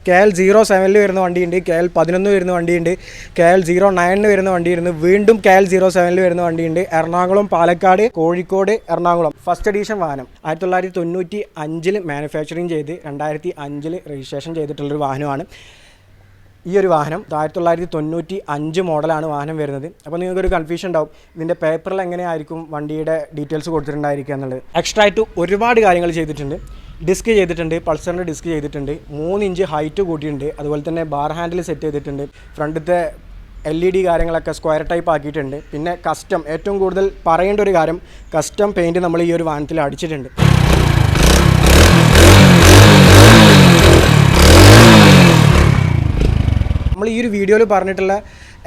KL07 വരുന്ന വണ്ടിയുണ്ട്, KL11 വരുന്ന വണ്ടിയുണ്ട്, KL09 വരുന്ന വണ്ടിയുണ്ട്, വീണ്ടും KL07 വരുന്ന വണ്ടിയുണ്ട്. എറണാകുളം, പാലക്കാട്, കോഴിക്കോട്, എറണാകുളം ഫസ്റ്റ് എഡീഷൻ വാഹനം 1995 മാനുഫാക്ചറിങ് ചെയ്ത് 2005 രജിസ്ട്രേഷൻ ചെയ്തിട്ടുള്ളൊരു വാഹനമാണ് ഈ ഒരു വാഹനം. 1995 മോഡലാണ് വാഹനം വരുന്നത്. അപ്പോൾ നിങ്ങൾക്കൊരു കൺഫ്യൂഷൻ ഉണ്ടാവും, ഇതിൻ്റെ പേപ്പറിൽ എങ്ങനെയായിരിക്കും വണ്ടിയുടെ ഡീറ്റെയിൽസ് കൊടുത്തിട്ടുണ്ടായിരിക്കുക എന്നുള്ളത്. എക്സ്ട്രാ ആയിട്ട് ഒരുപാട് കാര്യങ്ങൾ ചെയ്തിട്ടുണ്ട്. ഡിസ്ക് ചെയ്തിട്ടുണ്ട്, പൾസറിൻ്റെ ഡിസ്ക് ചെയ്തിട്ടുണ്ട്, 3 ഇഞ്ച് ഹൈറ്റ് കൂട്ടിയിട്ടുണ്ട്, അതുപോലെ തന്നെ ബാർ ഹാൻഡിൽ സെറ്റ് ചെയ്തിട്ടുണ്ട്, ഫ്രണ്ടിലത്തെ LED കാര്യങ്ങളൊക്കെ സ്ക്വയർ ടൈപ്പ് ആക്കിയിട്ടുണ്ട്. പിന്നെ കസ്റ്റം, ഏറ്റവും കൂടുതൽ പറയേണ്ട ഒരു കാര്യം, കസ്റ്റം പെയിൻറ്റ് നമ്മൾ ഈ ഒരു വാഹനത്തിൽ അടിച്ചിട്ടുണ്ട്. നമ്മൾ ഈ ഒരു വീഡിയോയിൽ പറഞ്ഞിട്ടുള്ള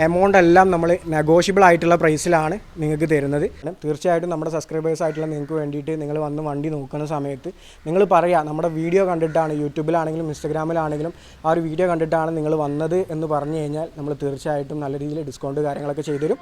എമൗണ്ട് എല്ലാം നമ്മൾ നെഗോഷ്യബിൾ ആയിട്ടുള്ള പ്രൈസിലാണ് നിങ്ങൾക്ക് തരുന്നത്. തീർച്ചയായിട്ടും നമ്മുടെ സബ്സ്ക്രൈബേഴ്സ് ആയിട്ടുള്ള നിങ്ങൾക്ക് വേണ്ടിയിട്ട് നിങ്ങൾ വന്ന് വണ്ടി നോക്കുന്ന സമയത്ത് നിങ്ങൾ പറയുക, നമ്മുടെ വീഡിയോ കണ്ടിട്ടാണ്, യൂട്യൂബിലാണെങ്കിലും ഇൻസ്റ്റാഗ്രാമിലാണെങ്കിലും ആ ഒരു വീഡിയോ കണ്ടിട്ടാണ് നിങ്ങൾ വന്നത് എന്ന് പറഞ്ഞു കഴിഞ്ഞാൽ നമ്മൾ തീർച്ചയായിട്ടും നല്ല രീതിയിൽ ഡിസ്കൗണ്ട് കാര്യങ്ങളൊക്കെ ചെയ്തുതരും.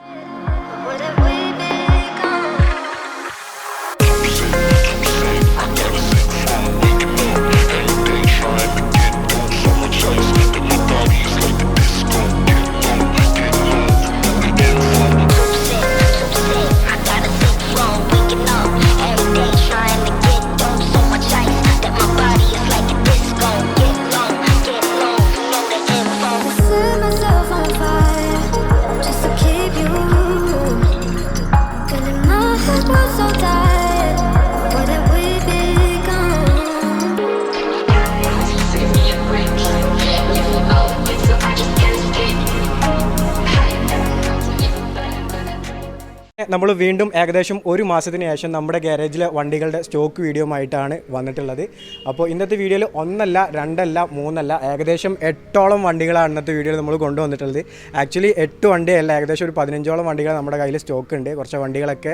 നമ്മൾ വീണ്ടും ഏകദേശം 1 മാസത്തിന് ശേഷം നമ്മുടെ ഗാരേജിലെ വണ്ടികളുടെ സ്റ്റോക്ക് വീഡിയോ ആയിട്ടാണ് വന്നിട്ടുള്ളത്. അപ്പോൾ ഇന്നത്തെ വീഡിയോയിൽ 1 അല്ല 2 അല്ല 3 അല്ല ഏകദേശം 8ഓളം വണ്ടികളാണ് ഇന്നത്തെ വീഡിയോയിൽ നമ്മൾ കൊണ്ടുവന്നിട്ടുള്ളത്. ആക്ച്വലി 8 വണ്ടിയല്ല, ഏകദേശം ഒരു 15ഓളം വണ്ടികൾ നമ്മുടെ കയ്യിൽ സ്റ്റോക്ക് ഉണ്ട്. കുറച്ച് വണ്ടികളൊക്കെ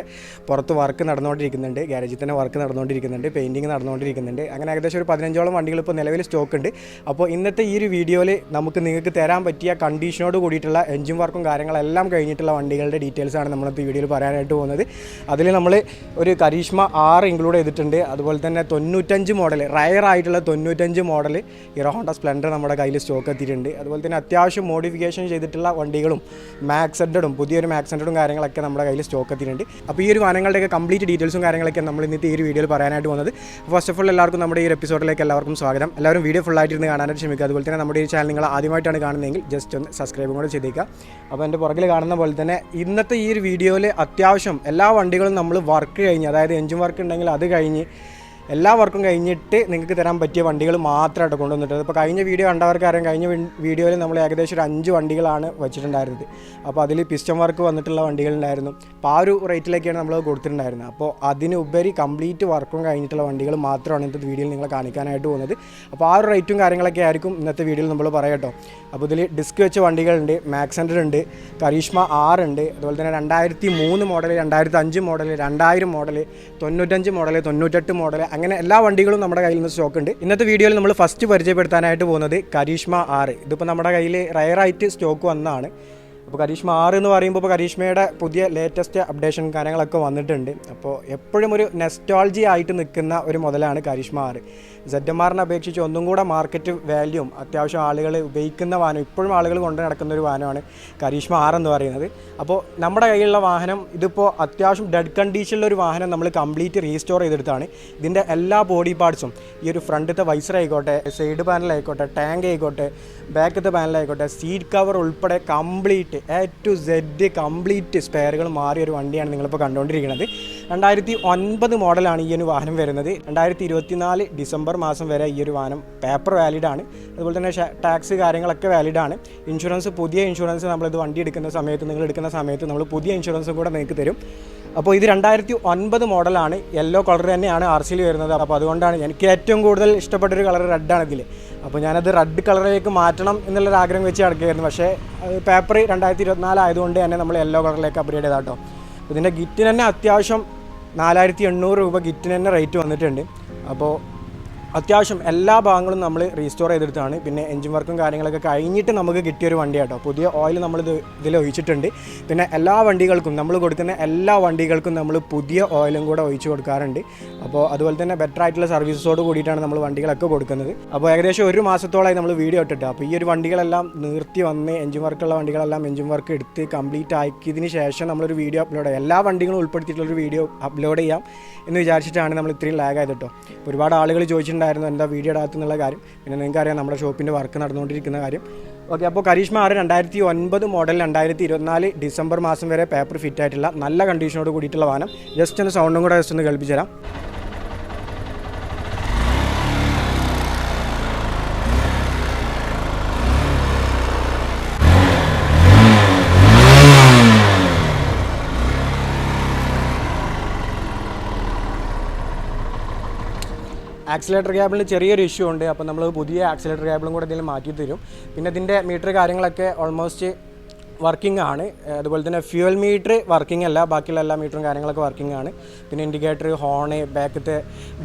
പുറത്ത് വർക്ക് നടന്നുകൊണ്ടിരിക്കുന്നുണ്ട്, ഗാരേജിൽ തന്നെ വർക്ക് നടന്നുകൊണ്ടിരിക്കുന്നുണ്ട്, പെയിൻറ്റിങ് നടന്നുകൊണ്ടിരിക്കുന്നുണ്ട്. അങ്ങനെ ഏകദേശം ഒരു 15ഓളം വണ്ടികൾ ഇപ്പോൾ നിലവിൽ സ്റ്റോക്ക് ഉണ്ട്. അപ്പോൾ ഇന്നത്തെ ഈ ഒരു വീഡിയോയിൽ നിങ്ങൾക്ക് തരാൻ പറ്റിയ കണ്ടീഷനോട് കൂടിയിട്ടുള്ള എൻജിൻ വർക്കും കാര്യങ്ങളെല്ലാം കഴിഞ്ഞിട്ടുള്ള വണ്ടികളുടെ ഡീറ്റെയിൽസാണ് നമ്മളിപ്പോൾ വീഡിയോയിൽ പറയാനായിട്ട് പോകുന്നത്. അതിൽ നമ്മൾ ഒരു കരീഷ്മ 6 ഇൻക്ലൂഡ് ചെയ്തിട്ടുണ്ട്. അതുപോലെ തന്നെ 95 മോഡൽ, റയർ ആയിട്ടുള്ള 95 മോഡൽ ഹീറോ ഹോണ്ട സ്പ്ലെൻഡർ നമ്മുടെ കയ്യിൽ സ്റ്റോക്ക് എത്തിയിട്ടുണ്ട്. അതുപോലെ തന്നെ അത്യാവശ്യം മോഡിഫിക്കേഷൻ ചെയ്തിട്ടുള്ള വണ്ടികളും മാക്സെൻഡും പുതിയൊരു മാക്സെൻഡും കാര്യങ്ങളൊക്കെ നമ്മുടെ കയ്യിൽ സ്റ്റോക്ക് എത്തിയിട്ടുണ്ട്. അപ്പോൾ ഈ ഒരു വാഹനങ്ങളുടെയൊക്കെ കംപ്ലീറ്റ് ഡീറ്റെയിൽസും കാര്യങ്ങളൊക്കെ നമ്മൾ ഇന്നത്തെ ഈ ഒരു വീഡിയോയിൽ പറയാനായിട്ട് പോകുന്നത്. ഫസ്റ്റ് ഓഫ് ഓൾ എല്ലാവർക്കും നമ്മുടെ ഈ ഒരു എപ്പിസോഡിലേക്ക് എല്ലാവർക്കും സ്വാഗതം. എല്ലാവരും വീഡിയോ ഫുള്ളായിട്ടിരുന്ന് കാണാനായിട്ട് ശ്രമിക്കുക. അതുപോലെ തന്നെ നമ്മുടെ ഈ ചാനൽ നിങ്ങൾ ആദ്യമായിട്ടാണ് കാണുന്നതെങ്കിൽ ജസ്റ്റ് ഒന്ന് സബ്സ്ക്രൈബും കൂടെ ചെയ്തേക്കുക. അപ്പോൾ എൻ്റെ പുറകിൽ കാണുന്ന പോലെ തന്നെ ഇന്നത്തെ ഈ ഒരു വീഡിയോയിൽ അത്യാവശ്യം എല്ലാ വണ്ടികളും നമ്മൾ വർക്ക് കഴിഞ്ഞ്, അതായത് എൻജിൻ വർക്ക് ഉണ്ടെങ്കിൽ അത് കഴിഞ്ഞ് എല്ലാ വർക്കും കഴിഞ്ഞിട്ട് നിങ്ങൾക്ക് തരാൻ പറ്റിയ വണ്ടികൾ മാത്രമായിട്ട് കൊണ്ടുവന്നിട്ടത്. ഇപ്പോൾ കഴിഞ്ഞ വീഡിയോ കണ്ടവർക്കറിയാം, കഴിഞ്ഞ വീഡിയോയിൽ നമ്മൾ ഏകദേശം ഒരു 5 വണ്ടികളാണ് വെച്ചിട്ടുണ്ടായിരുന്നത്. അപ്പോൾ അതിൽ പിസ്റ്റൺ വർക്ക് വന്നിട്ടുള്ള വണ്ടികളുണ്ടായിരുന്നു. അപ്പോൾ ആ ഒരു റേറ്റിലേക്കാണ് നമ്മൾ കൊടുത്തിട്ടുണ്ടായിരുന്നത്. അപ്പോൾ അതിനുപരി കംപ്ലീറ്റ് വർക്കും കഴിഞ്ഞിട്ടുള്ള വണ്ടികൾ മാത്രമാണ് ഇന്നത്തെ വീഡിയോയിൽ നിങ്ങളെ കാണിക്കാനായിട്ട് പോകുന്നത്. അപ്പോൾ ആ ഒരു റേറ്റും കാര്യങ്ങളൊക്കെ ആയിരിക്കും ഇന്നത്തെ വീഡിയോയിൽ നമ്മൾ പറയാട്ടോ. അപ്പോൾ ഇതിൽ ഡിസ്ക് വെച്ച വണ്ടികളുണ്ട്, മാക്സെൻഡർ ഉണ്ട്, കരീഷ്മ 6 ഉണ്ട്, അതുപോലെ തന്നെ 2003 model, 2005 model, 2000 model, 95 model, 98 model, അങ്ങനെ എല്ലാ വണ്ടികളും നമ്മുടെ കയ്യിൽ നിന്ന് സ്റ്റോക്ക് ഉണ്ട്. ഇന്നത്തെ വീഡിയോയിൽ നമ്മൾ ഫസ്റ്റ് പരിചയപ്പെടുത്താനായിട്ട് പോകുന്നത് കരീഷ്മ 6. ഇതിപ്പോൾ നമ്മുടെ കയ്യിൽ റയറായിട്ട് സ്റ്റോക്ക് വന്നതാണ്. അപ്പോൾ കരീഷ്മ 6 എന്ന് പറയുമ്പോൾ ഇപ്പോൾ കരീഷ്മയുടെ പുതിയ ലേറ്റസ്റ്റ് അപ്ഡേഷൻ കാര്യങ്ങളൊക്കെ വന്നിട്ടുണ്ട്. അപ്പോൾ എപ്പോഴും ഒരു നെസ്റ്റോൾജി ആയിട്ട് നിൽക്കുന്ന ഒരു മുതലാണ് കരീഷ്മ 6. ZMR-നെ അപേക്ഷിച്ച് ഒന്നും കൂടെ മാർക്കറ്റ് വാല്യൂം അത്യാവശ്യം ആളുകൾ ഉപയോഗിക്കുന്ന വാഹനം, ഇപ്പോഴും ആളുകൾ കൊണ്ട് നടക്കുന്ന ഒരു വാഹനമാണ് കരീഷ്മ 6 എന്ന് പറയുന്നത്. അപ്പോൾ നമ്മുടെ കയ്യിലുള്ള വാഹനം ഇതിപ്പോൾ അത്യാവശ്യം ഡെഡ് കണ്ടീഷനിലൊരു വാഹനം നമ്മൾ കംപ്ലീറ്റ് റീസ്റ്റോർ ചെയ്തെടുത്താണ്. ഇതിൻ്റെ എല്ലാ ബോഡി പാർട്സും, ഈ ഒരു ഫ്രണ്ടിലത്തെ വൈസർ ആയിക്കോട്ടെ, സൈഡ് പാനലായിക്കോട്ടെ, ടാങ്ക് ആയിക്കോട്ടെ, ബാക്കത്തെ പാനലായിക്കോട്ടെ, സീറ്റ് കവർ ഉൾപ്പെടെ complete A to Z complete സ്പെയറുകൾ മാറിയ ഒരു വണ്ടിയാണ് നിങ്ങളിപ്പോൾ കണ്ടുകൊണ്ടിരിക്കുന്നത്. 2009 മോഡലാണ് ഈ ഒരു വാഹനം വരുന്നത്. 2024 ഡിസംബർ മാസം വരെ ഈ ഒരു വാഹനം പേപ്പർ വാലിഡാണ്. അതുപോലെ തന്നെ ടാക്സ് കാര്യങ്ങളൊക്കെ വാലിഡാണ്. ഇൻഷുറൻസ്, പുതിയ ഇൻഷുറൻസ് നമ്മളിത് വണ്ടി എടുക്കുന്ന സമയത്ത്, നിങ്ങൾ എടുക്കുന്ന സമയത്ത് നമ്മൾ പുതിയ ഇൻഷുറൻസും കൂടെ നിങ്ങൾക്ക് തരും. അപ്പോൾ ഇത് 2009 മോഡലാണ്. യെല്ലോ കളർ തന്നെയാണ് RC-യിൽ വരുന്നത്. അപ്പോൾ അതുകൊണ്ടാണ് എനിക്ക് ഏറ്റവും കൂടുതൽ ഇഷ്ടപ്പെട്ടൊരു കളർ റെഡാണ് ഇതിൽ. അപ്പോൾ ഞാനത് റെഡ് കളറിലേക്ക് മാറ്റണം എന്നുള്ളൊരു ആഗ്രഹം വെച്ച് നടക്കുകയായിരുന്നു. പക്ഷേ പേപ്പർ 2024 ആയതുകൊണ്ട് തന്നെ നമ്മൾ യെല്ലോ കളറിലേക്ക് അപ്ഗ്രേഡ് ചെയ്താട്ടോ. ഇതിൻ്റെ ഗിറ്റിന് തന്നെ അത്യാവശ്യം 4800 രൂപ ഗിറ്റിന് തന്നെ റേറ്റ് വന്നിട്ടുണ്ട്. അപ്പോൾ അത്യാവശ്യം എല്ലാ ഭാഗങ്ങളും നമ്മൾ റീസ്റ്റോർ ചെയ്തെടുത്താണ്. പിന്നെ എഞ്ചിൻ വർക്കും കാര്യങ്ങളൊക്കെ കഴിഞ്ഞിട്ട് നമുക്ക് കിട്ടിയൊരു വണ്ടി കേട്ടോ. പുതിയ ഓയിൽ നമ്മൾ ഇതിൽ ഒഴിച്ചിട്ടുണ്ട്. പിന്നെ എല്ലാ വണ്ടികൾക്കും നമ്മൾ കൊടുക്കുന്ന എല്ലാ വണ്ടികൾക്കും നമ്മൾ പുതിയ ഓയിലും കൂടെ ഒഴിച്ച് കൊടുക്കാറുണ്ട്. അപ്പോൾ അതുപോലെ തന്നെ ബെറ്റർ ആയിട്ടുള്ള സർവീസസോട് കൂടിയിട്ടാണ് നമ്മൾ വണ്ടികളൊക്കെ കൊടുക്കുന്നത്. അപ്പോൾ ഏകദേശം 1 മാസത്തോളമായി നമ്മൾ വീഡിയോ ഇട്ടിട്ട്, അപ്പോൾ ഈ ഒരു വണ്ടികളെല്ലാം നിർത്തി വന്ന് എഞ്ചിൻ വർക്കുള്ള വണ്ടികളെല്ലാം എഞ്ചിൻ വർക്ക് എടുത്ത് കംപ്ലീറ്റ് ആക്കിയതിന് ശേഷം നമ്മളൊരു വീഡിയോ അപ്ലോഡ് ചെയ്യാം, എല്ലാ വണ്ടികളും ഉൾപ്പെടുത്തിയിട്ടുള്ളൊരു വീഡിയോ അപ്ലോഡ് ചെയ്യാം എന്ന് വിചാരിച്ചിട്ടാണ് നമ്മൾ ഇത്രയും ലാഗ് ആയത് കേട്ടോ. ഒരുപാട് ആളുകൾ ചോദിച്ചിട്ടുണ്ടായിരുന്നു എന്താ വീഡിയോ ഇടാത്തെന്നുള്ള കാര്യം. പിന്നെ നിങ്ങൾക്കറിയാം നമ്മുടെ ഷോപ്പിൻ്റെ വർക്ക് നടന്നുകൊണ്ടിരിക്കുന്ന കാര്യം. ഓക്കെ, അപ്പോൾ കരീഷ്മ 6 2009 മോഡൽ 2024 ഡിസംബർ മാസം വരെ പേപ്പർ ഫിറ്റ് ആയിട്ടുള്ള നല്ല കണ്ടീഷനോട് കൂടിയിട്ടുള്ള വാഹനം. ജസ്റ്റ് ഒന്ന് സൗണ്ടും കൂടെ ജസ്റ്റ് ഒന്ന് കേൾപ്പിച്ചു തരാം. ആക്സിലേറ്റർ കേബിളിൽ ചെറിയൊരു ഇഷ്യൂ ഉണ്ട്. അപ്പോൾ നമ്മൾ പുതിയ ആക്സിലേറ്റർ കേബിളും കൂടെ ഇതിൽ മാറ്റി തരും. പിന്നെ ഇതിൻ്റെ മീറ്റർ കാര്യങ്ങളൊക്കെ ഓൾമോസ്റ്റ് വർക്കിംഗ് ആണ്. അതുപോലെ തന്നെ ഫ്യൂവൽ മീറ്റർ വർക്കിംഗ് അല്ല, ബാക്കിയുള്ള എല്ലാ മീറ്ററും കാര്യങ്ങളൊക്കെ വർക്കിംഗ് ആണ്. പിന്നെ ഇൻഡിക്കേറ്റർ, ഹോണ്, ബാക്കത്തെ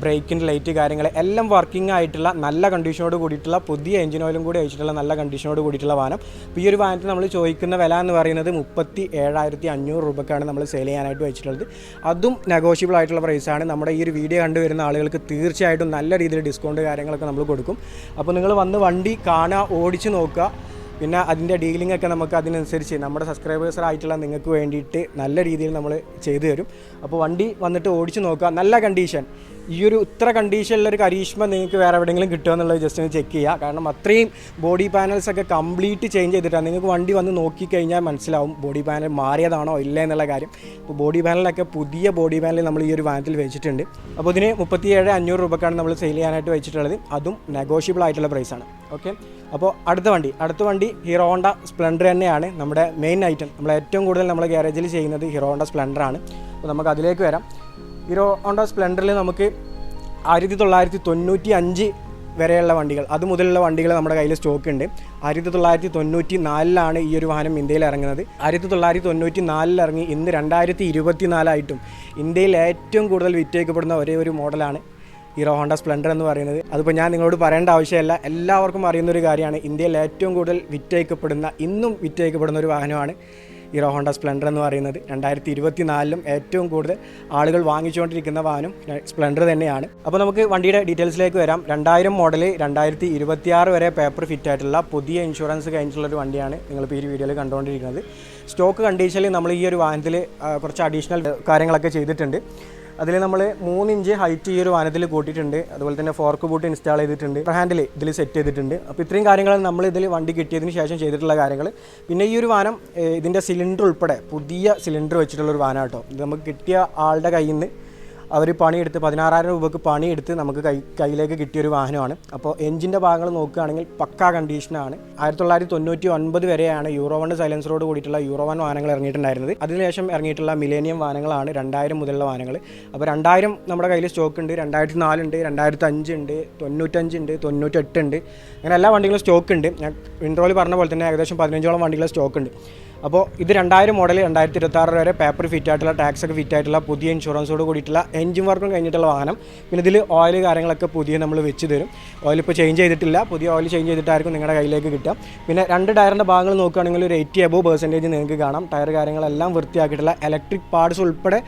ബ്രേക്കിൻ്റെ ലൈറ്റ് കാര്യങ്ങൾ എല്ലാം വർക്കിംഗ് ആയിട്ടുള്ള നല്ല കണ്ടീഷനോട് കൂടിയിട്ടുള്ള പുതിയ എഞ്ചിൻ ഓയിലും കൂടി അയച്ചിട്ടുള്ള നല്ല കണ്ടീഷനോട് കൂടിയിട്ടുള്ള വാഹനം. അപ്പോൾ ഈ ഒരു വാഹനത്തിന് നമ്മൾ ചോദിക്കുന്ന വില എന്ന് പറയുന്നത് 37,500 രൂപക്കാണ് നമ്മൾ സെയിൽ ചെയ്യാനായിട്ട് വെച്ചിട്ടുള്ളത്. അതും നെഗോഷ്യബിൾ ആയിട്ടുള്ള പ്രൈസാണ്. നമ്മുടെ ഈ ഒരു വീഡിയോ കണ്ടുവരുന്ന ആളുകൾക്ക് തീർച്ചയായിട്ടും നല്ല രീതിയിൽ ഡിസ്കൗണ്ട് കാര്യങ്ങളൊക്കെ നമ്മൾ കൊടുക്കും. അപ്പോൾ നിങ്ങൾ വന്ന് വണ്ടി കാണുക, ഓടിച്ച് നോക്കുക. പിന്നെ അതിൻ്റെ ഡീലിംഗ് ഒക്കെ നമുക്ക് അതിനനുസരിച്ച് നമ്മുടെ സബ്സ്ക്രൈബേഴ്സായിട്ടുള്ള നിങ്ങൾക്ക് വേണ്ടിയിട്ട് നല്ല രീതിയിൽ നമ്മൾ ചെയ്തു തരും. അപ്പോൾ വണ്ടി വന്നിട്ട് ഓടിച്ച് നോക്കുക. നല്ല കണ്ടീഷൻ, ഈ ഒരു ഇത്ര കണ്ടീഷനിലൊരു കരീഷ്മ നിങ്ങൾക്ക് വേറെ എവിടെയെങ്കിലും കിട്ടുമോ എന്നുള്ളത് ജസ്റ്റ് ഒന്ന് ചെക്ക് ചെയ്യുക. കാരണം അത്രയും ബോഡി പാനൽസൊക്കെ കംപ്ലീറ്റ് ചേഞ്ച് ചെയ്തിട്ടാണ്. നിങ്ങൾക്ക് വണ്ടി വന്ന് നോക്കിക്കഴിഞ്ഞാൽ മനസ്സിലാവും ബോഡി പാനൽ മാറിയതാണോ ഇല്ല എന്നുള്ള കാര്യം. ഇപ്പോൾ ബോഡി പാനലൊക്കെ പുതിയ ബോഡി പാനൽ നമ്മൾ ഈ ഒരു വാഹനത്തിൽ വെച്ചിട്ടുണ്ട്. അപ്പോൾ ഇതിന് 37,500 രൂപക്കാണ് നമ്മൾ സെയിൽ ചെയ്യാനായിട്ട് വെച്ചിട്ടുള്ളത്. അതും നെഗോഷ്യബിൾ ആയിട്ടുള്ള പ്രൈസാണ്. ഓക്കെ, അപ്പോൾ അടുത്ത വണ്ടി ഹീറോ ഹോണ്ട സ്പ്ലെൻഡർ തന്നെയാണ്. നമ്മുടെ മെയിൻ ഐറ്റം നമ്മൾ ഏറ്റവും കൂടുതൽ നമ്മൾ ഗ്യാരേജിൽ ചെയ്യുന്നത് ഹീറോ ഹോണ്ട സ്പ്ലെൻഡറാണ്. അപ്പോൾ നമുക്ക് അതിലേക്ക് വരാം. ഹീറോ ഹോണ്ട സ്പ്ലെൻഡറിൽ നമുക്ക് 1995 വരെയുള്ള വണ്ടികൾ, അത് മുതലുള്ള വണ്ടികൾ നമ്മുടെ കയ്യിൽ സ്റ്റോക്ക് ഉണ്ട്. 1994 ഈ ഒരു വാഹനം ഇന്ത്യയിൽ ഇറങ്ങുന്നത്. 1994 ഇറങ്ങി ഇന്ന് 2024 ഇന്ത്യയിൽ ഏറ്റവും കൂടുതൽ വിറ്റഴിക്കപ്പെടുന്ന ഒരേ ഒരു മോഡലാണ് ഹീറോ ഹോണ്ട സ്പ്ലെൻഡർ എന്ന് പറയുന്നത്. അതിപ്പോൾ ഞാൻ നിങ്ങളോട് പറയേണ്ട ആവശ്യമില്ല, എല്ലാവർക്കും അറിയുന്നൊരു കാര്യമാണ്. ഇന്ത്യയിൽ ഏറ്റവും കൂടുതൽ ഇന്നും വിറ്റഴിക്കപ്പെടുന്ന ഒരു വാഹനമാണ് ഹീറോ ഹോണ്ട സ്പ്ലെൻഡർ എന്ന് പറയുന്നത്. 2024 ഏറ്റവും കൂടുതൽ ആളുകൾ വാങ്ങിച്ചുകൊണ്ടിരിക്കുന്ന വാഹനം സ്പ്ലെൻഡർ തന്നെയാണ്. അപ്പോൾ നമുക്ക് വണ്ടിയുടെ ഡീറ്റെയിൽസിലേക്ക് വരാം. 2000 മോഡൽ 2026 വരെ പേപ്പർ ഫിറ്റ് ആയിട്ടുള്ള പുതിയ ഇൻഷുറൻസ് കഴിഞ്ഞിട്ടുള്ളൊരു വണ്ടിയാണ് നിങ്ങളിപ്പോൾ ഈ വീഡിയോയിൽ കണ്ടുകൊണ്ടിരിക്കുന്നത്. സ്റ്റോക്ക് കണ്ടീഷനിൽ നമ്മൾ ഈ ഒരു വാഹനത്തിൽ കുറച്ച് അഡീഷണൽ കാര്യങ്ങളൊക്കെ ചെയ്തിട്ടുണ്ട്. അതിൽ നമ്മൾ 3 ഇഞ്ച് ഹൈറ്റ് ഈ ഒരു വാഹനത്തിൽ കൂട്ടിയിട്ടുണ്ട്. അതുപോലെ തന്നെ ഫോർക്ക് ബൂട്ട് ഇൻസ്റ്റാൾ ചെയ്തിട്ടുണ്ട്, ഹാൻഡിൽ ഇതിൽ സെറ്റ് ചെയ്തിട്ടുണ്ട്. അപ്പോൾ ഇത്രയും കാര്യങ്ങൾ നമ്മൾ ഇതിൽ വണ്ടി കിട്ടിയതിന് ശേഷം ചെയ്തിട്ടുള്ള കാര്യങ്ങൾ. പിന്നെ ഈ ഒരു വാഹനം ഇതിൻ്റെ സിലിണ്ടർ ഉൾപ്പെടെ പുതിയ സിലിണ്ടർ വെച്ചിട്ടുള്ളൊരു വാഹനം കേട്ടോ. ഇത് നമുക്ക് കിട്ടിയ ആളുടെ കയ്യിൽ നിന്ന് അവർ പണിയെടുത്ത് 16,000 രൂപക്ക് പണിയെടുത്ത് നമുക്ക് കയ്യിലേക്ക് കിട്ടിയൊരു വാഹനമാണ്. അപ്പോൾ എഞ്ചിൻ്റെ ഭാഗങ്ങൾ നോക്കുകയാണെങ്കിൽ പക്കാ കണ്ടീഷനാണ്. 1999 വരെയാണ് യൂറോ 1 സൈലൻസറോട് കൂടിയിട്ടുള്ള യൂറോ 1 വാഹനങ്ങൾ ഇറങ്ങിയിട്ടുണ്ടായിരുന്നത്. അതിനുശേഷം ഇറങ്ങിയിട്ടുള്ള മിലേനിയം വാഹനങ്ങളാണ് 2000 മുതലുള്ള വാഹനങ്ങൾ. അപ്പോൾ 2000 നമ്മുടെ കയ്യിൽ സ്റ്റോക്ക് ഉണ്ട്, 2004 ഉണ്ട്, 2005 ഉണ്ട്, 95 ഉണ്ട്, 98 ഉണ്ട്. അങ്ങനെ എല്ലാ വണ്ടികളും സ്റ്റോക്ക് ഉണ്ട്. ഞാൻ ഇൻട്രോയിൽ പറഞ്ഞ പോലെ തന്നെ ഏകദേശം 15ഓളം വണ്ടികൾ സ്റ്റോക്ക് ഉണ്ട്. അപ്പോൾ ഇത് 2000 മോഡൽ 2026 വരെ പേപ്പർ ഫിറ്റ് ആയിട്ടുള്ള ടാക്സ് ഒക്കെ ഫിറ്റ് ആയിട്ടുള്ള പുതിയ ഇൻഷുറൻസോട് കൂടിയിട്ടുള്ള എഞ്ചിൻ വർക്കും കഴിഞ്ഞിട്ടുള്ള വാഹനം. പിന്നെ ഇതിൽ ഓയിൽ കാര്യങ്ങളൊക്കെ പുതിയ നമ്മൾ വെച്ച് തരും. ഓയിൽ ഇപ്പോൾ ചേഞ്ച് ചെയ്തിട്ടില്ല, പുതിയ ഓയിൽ ചേഞ്ച് ചെയ്തിട്ടായിരിക്കും നിങ്ങളുടെ കയ്യിലേക്ക് കിട്ടുക. പിന്നെ 2 ടയറിൻ്റെ ഭാഗങ്ങൾ നോക്കുകയാണെങ്കിൽ ഒരു 80% നിങ്ങൾക്ക് കാണാം. ടയർ കാര്യങ്ങളെല്ലാം വൃത്തിയാക്കിയിട്ടുള്ള ഇലക്ട്രിക് പാർട്സ് ഉൾപ്പെടെ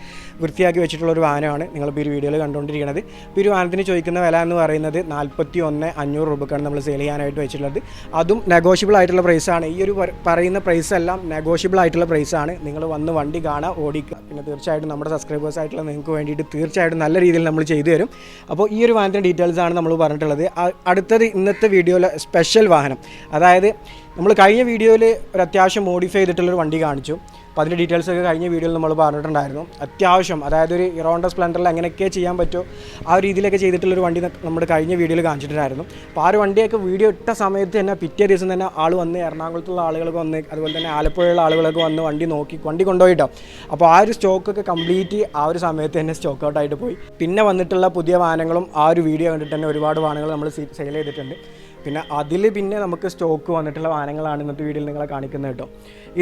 വൃത്തിയാക്കി വെച്ചിട്ടുള്ള ഒരു വാഹനമാണ് നിങ്ങളിപ്പോൾ ഈ വീഡിയോയിൽ കണ്ടുകൊണ്ടിരിക്കുന്നത്. ഇപ്പോൾ ഒരു വാഹനത്തിന് ചോദിക്കുന്ന വില എന്ന് പറയുന്നത് 41,500 രൂപക്കാണ് നമ്മൾ സെയിൽ ചെയ്യാനായിട്ട് വെച്ചിട്ടുള്ളത്. അതും നെഗോഷ്യബിൾ ആയിട്ടുള്ള പ്രൈസാണ്. ഈ ഒരു പറയുന്ന പ്രൈസ് എല്ലാം നെഗോഷ്യബിൾ ആയിട്ടുള്ള പ്രൈസാണ്. നിങ്ങൾ വന്ന് വണ്ടി കാണുക, ഓടിക്കുക. പിന്നെ തീർച്ചയായിട്ടും നമ്മുടെ സബ്സ്ക്രൈബേഴ്സ് ആയിട്ടുള്ള നിങ്ങൾക്ക് വേണ്ടിയിട്ട് തീർച്ചയായിട്ടും നല്ല രീതിയിൽ നമ്മൾ ചെയ്തു തരും. അപ്പോൾ ഈ ഒരു വാഹനത്തിൻ്റെ ഡീറ്റെയിൽസാണ് നമ്മൾ പറഞ്ഞിട്ടുള്ളത്. അടുത്തത് ഇന്നത്തെ വീഡിയോയിലെ സ്പെഷ്യൽ വാഹനം, അതായത് നമ്മൾ കഴിഞ്ഞ വീഡിയോയിൽ ഒരു അത്യാവശ്യം മോഡിഫൈ ചെയ്തിട്ടുള്ളൊരു വണ്ടി കാണിച്ചു. അപ്പോൾ അതിൻ്റെ ഡീറ്റെയിൽസൊക്കെ കഴിഞ്ഞ വീഡിയോയിൽ നമ്മൾ പറഞ്ഞിട്ടുണ്ടായിരുന്നു. അത്യാവശ്യം അതായത് ഒരു ഹീറോ ഹോണ്ട സ്പ്ലെൻഡറിൽ എങ്ങനെയൊക്കെ ചെയ്യാൻ പറ്റുമോ ആ ഒരു രീതിയിലൊക്കെ ചെയ്തിട്ടുള്ളൊരു വണ്ടി നമ്മുടെ കഴിഞ്ഞ വീഡിയോയിൽ കാണിച്ചിട്ടുണ്ടായിരുന്നു. അപ്പോൾ ആ ഒരു വണ്ടിയൊക്കെ വീഡിയോ ഇട്ട സമയത്ത് തന്നെ പിറ്റേ ദിവസം തന്നെ ആൾ വന്ന് എറണാകുളത്തുള്ള ആളുകളൊക്കെ വന്ന് അതുപോലെ തന്നെ ആലപ്പുഴയുള്ള ആളുകളൊക്കെ വന്ന് വണ്ടി നോക്കി വണ്ടി കൊണ്ടുപോയിട്ടോ. അപ്പോൾ ആ ഒരു സ്റ്റോക്കൊക്കെ കംപ്ലീറ്റ് ആ ഒരു സമയത്ത് തന്നെ സ്റ്റോക്ക് ഔട്ടായിട്ട് പോയി. പിന്നെ വന്നിട്ടുള്ള പുതിയ വാഹനങ്ങളും ആ ഒരു വീഡിയോ കണ്ടിട്ട് തന്നെ ഒരുപാട് വാഹനങ്ങൾ നമ്മൾ സെയിൽ ചെയ്തിട്ടുണ്ട്. പിന്നെ അതിൽ പിന്നെ നമുക്ക് സ്റ്റോക്ക് വന്നിട്ടുള്ള വാഹനങ്ങളാണ് ഇന്നത്തെ വീഡിയോയിൽ നിങ്ങളെ കാണിക്കുന്നത് കേട്ടോ.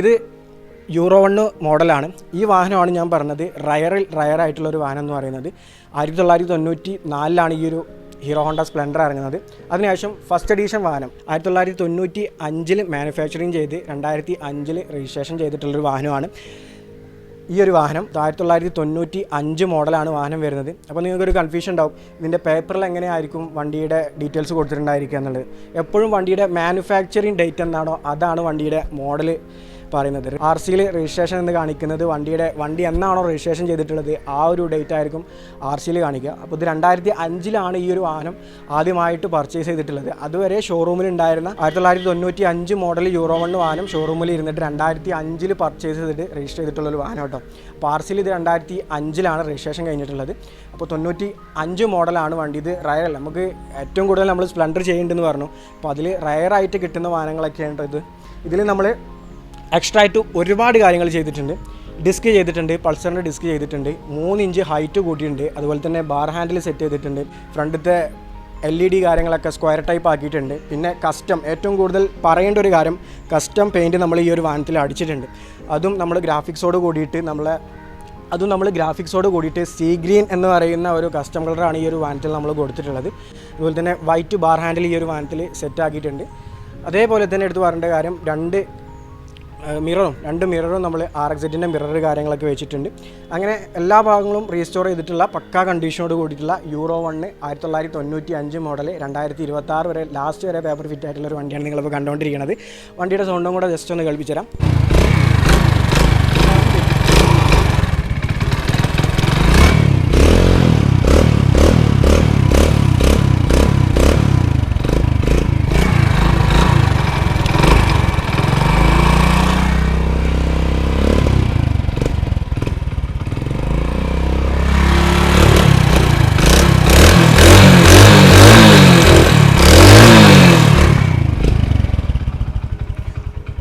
ഇത് യൂറോ 1 മോഡലാണ്. ഈ വാഹനമാണ് ഞാൻ പറഞ്ഞത് റയറായിട്ടുള്ളൊരു വാഹനം എന്ന് പറയുന്നത്. 1994 ഈ ഒരു ഹീറോ ഹോണ്ട സ്പ്ലെൻഡർ ഇറങ്ങുന്നത്. അതിനുശേഷം ഫസ്റ്റ് എഡീഷൻ വാഹനം 1995 മാനുഫാക്ചറിങ് ചെയ്ത് 2005 രജിസ്ട്രേഷൻ ചെയ്തിട്ടുള്ളൊരു വാഹനമാണ് ഈ ഒരു വാഹനം. 1995 മോഡലാണ് വാഹനം വരുന്നത്. അപ്പോൾ നിങ്ങൾക്കൊരു കൺഫ്യൂഷൻ ഉണ്ടാവും, ഇതിൻ്റെ പേപ്പറിൽ എങ്ങനെയായിരിക്കും വണ്ടിയുടെ ഡീറ്റെയിൽസ് കൊടുത്തിട്ടുണ്ടായിരിക്കുക എന്നുള്ളത്. എപ്പോഴും വണ്ടിയുടെ മാനുഫാക്ചറിങ് ഡേറ്റ് എന്താണോ അതാണ് വണ്ടിയുടെ മോഡൽ പറയുന്നത്. RC-യിൽ രജിസ്ട്രേഷൻ എന്ന് കാണിക്കുന്നത് വണ്ടി എന്നാണോ രജിസ്ട്രേഷൻ ചെയ്തിട്ടുള്ളത് ആ ഒരു ഡേറ്റ് ആയിരിക്കും RC-യിൽ കാണിക്കുക. അപ്പോൾ ഇത് 2005 ഈ ഒരു വാഹനം ആദ്യമായിട്ട് പർച്ചേസ് ചെയ്തിട്ടുള്ളത്. അതുവരെ ഷോറൂമിൽ ഉണ്ടായിരുന്ന 1995 മോഡൽ യൂറോ 1 വാഹനം ഷോറൂമിൽ ഇരുന്നിട്ട് 2005 പർച്ചേസ് ചെയ്തിട്ട് രജിസ്റ്റർ ചെയ്തിട്ടുള്ളൊരു വാഹനം കേട്ടോ. അപ്പോൾ RC-യിൽ ഇത് 2005 രജിസ്ട്രേഷൻ കഴിഞ്ഞിട്ടുള്ളത്. അപ്പോൾ 95 മോഡലാണ് വണ്ടി. ഇത് റയറല്ല, നമുക്ക് ഏറ്റവും കൂടുതൽ നമ്മൾ സ്പ്ലെൻഡർ ചെയ്യുന്നുണ്ടെന്ന് പറഞ്ഞു. അപ്പോൾ അതിൽ റയറായിട്ട് കിട്ടുന്ന വാഹനങ്ങളൊക്കെയാണ് ഇതിൽ നമ്മൾ എക്സ്ട്രാ ആയിട്ട് ഒരുപാട് കാര്യങ്ങൾ ചെയ്തിട്ടുണ്ട്. ഡിസ്ക് ചെയ്തിട്ടുണ്ട്, പൾസറിൻ്റെ ഡിസ്ക് ചെയ്തിട്ടുണ്ട്, 3 ഇഞ്ച് ഹൈറ്റ് കൂട്ടിയിട്ടുണ്ട്. അതുപോലെ തന്നെ ബാർ ഹാൻഡിൽ സെറ്റ് ചെയ്തിട്ടുണ്ട്. ഫ്രണ്ടത്തെ LED കാര്യങ്ങളൊക്കെ സ്ക്വയർ ടൈപ്പ് ആക്കിയിട്ടുണ്ട്. പിന്നെ കസ്റ്റം, ഏറ്റവും കൂടുതൽ പറയേണ്ട ഒരു കാര്യം, കസ്റ്റം പെയിൻറ്റ് നമ്മൾ ഈ ഒരു വാഹനത്തിൽ അടിച്ചിട്ടുണ്ട്. അതും നമ്മൾ ഗ്രാഫിക്സോട് കൂടിയിട്ട് സീ ഗ്രീൻ എന്ന് പറയുന്ന ഒരു കസ്റ്റം കളറാണ് ഈ ഒരു വാഹനത്തിൽ നമ്മൾ കൊടുത്തിട്ടുള്ളത്. അതുപോലെ തന്നെ വൈറ്റ് ബാർ ഹാൻഡിൽ ഈ ഒരു വാഹനത്തിൽ സെറ്റ് ആക്കിയിട്ടുണ്ട്. അതേപോലെ തന്നെ എടുത്ത് പറയേണ്ട കാര്യം, രണ്ട് മിററും നമ്മൾ RX-ൻ്റെ മിറർ കാര്യങ്ങളൊക്കെ വെച്ചിട്ടുണ്ട്. അങ്ങനെ എല്ലാ ഭാഗങ്ങളും റീസ്റ്റോർ ചെയ്തിട്ടുള്ള പക്കാ കണ്ടീഷനോട് കൂടിയിട്ടുള്ള യൂറോ 1 1995 മോഡൽ 2026 വരെ ലാസ്റ്റ് വരെ പേപ്പർ ഫിറ്റ് ആയിട്ടുള്ള ഒരു വണ്ടിയാണ് നിങ്ങളിപ്പോൾ കണ്ടുകൊണ്ടിരിക്കുന്നത്. വണ്ടിയുടെ സൗണ്ടും കൂടെ ജസ്റ്റ് ഒന്ന് കേൾപ്പിച്ചു തരാം.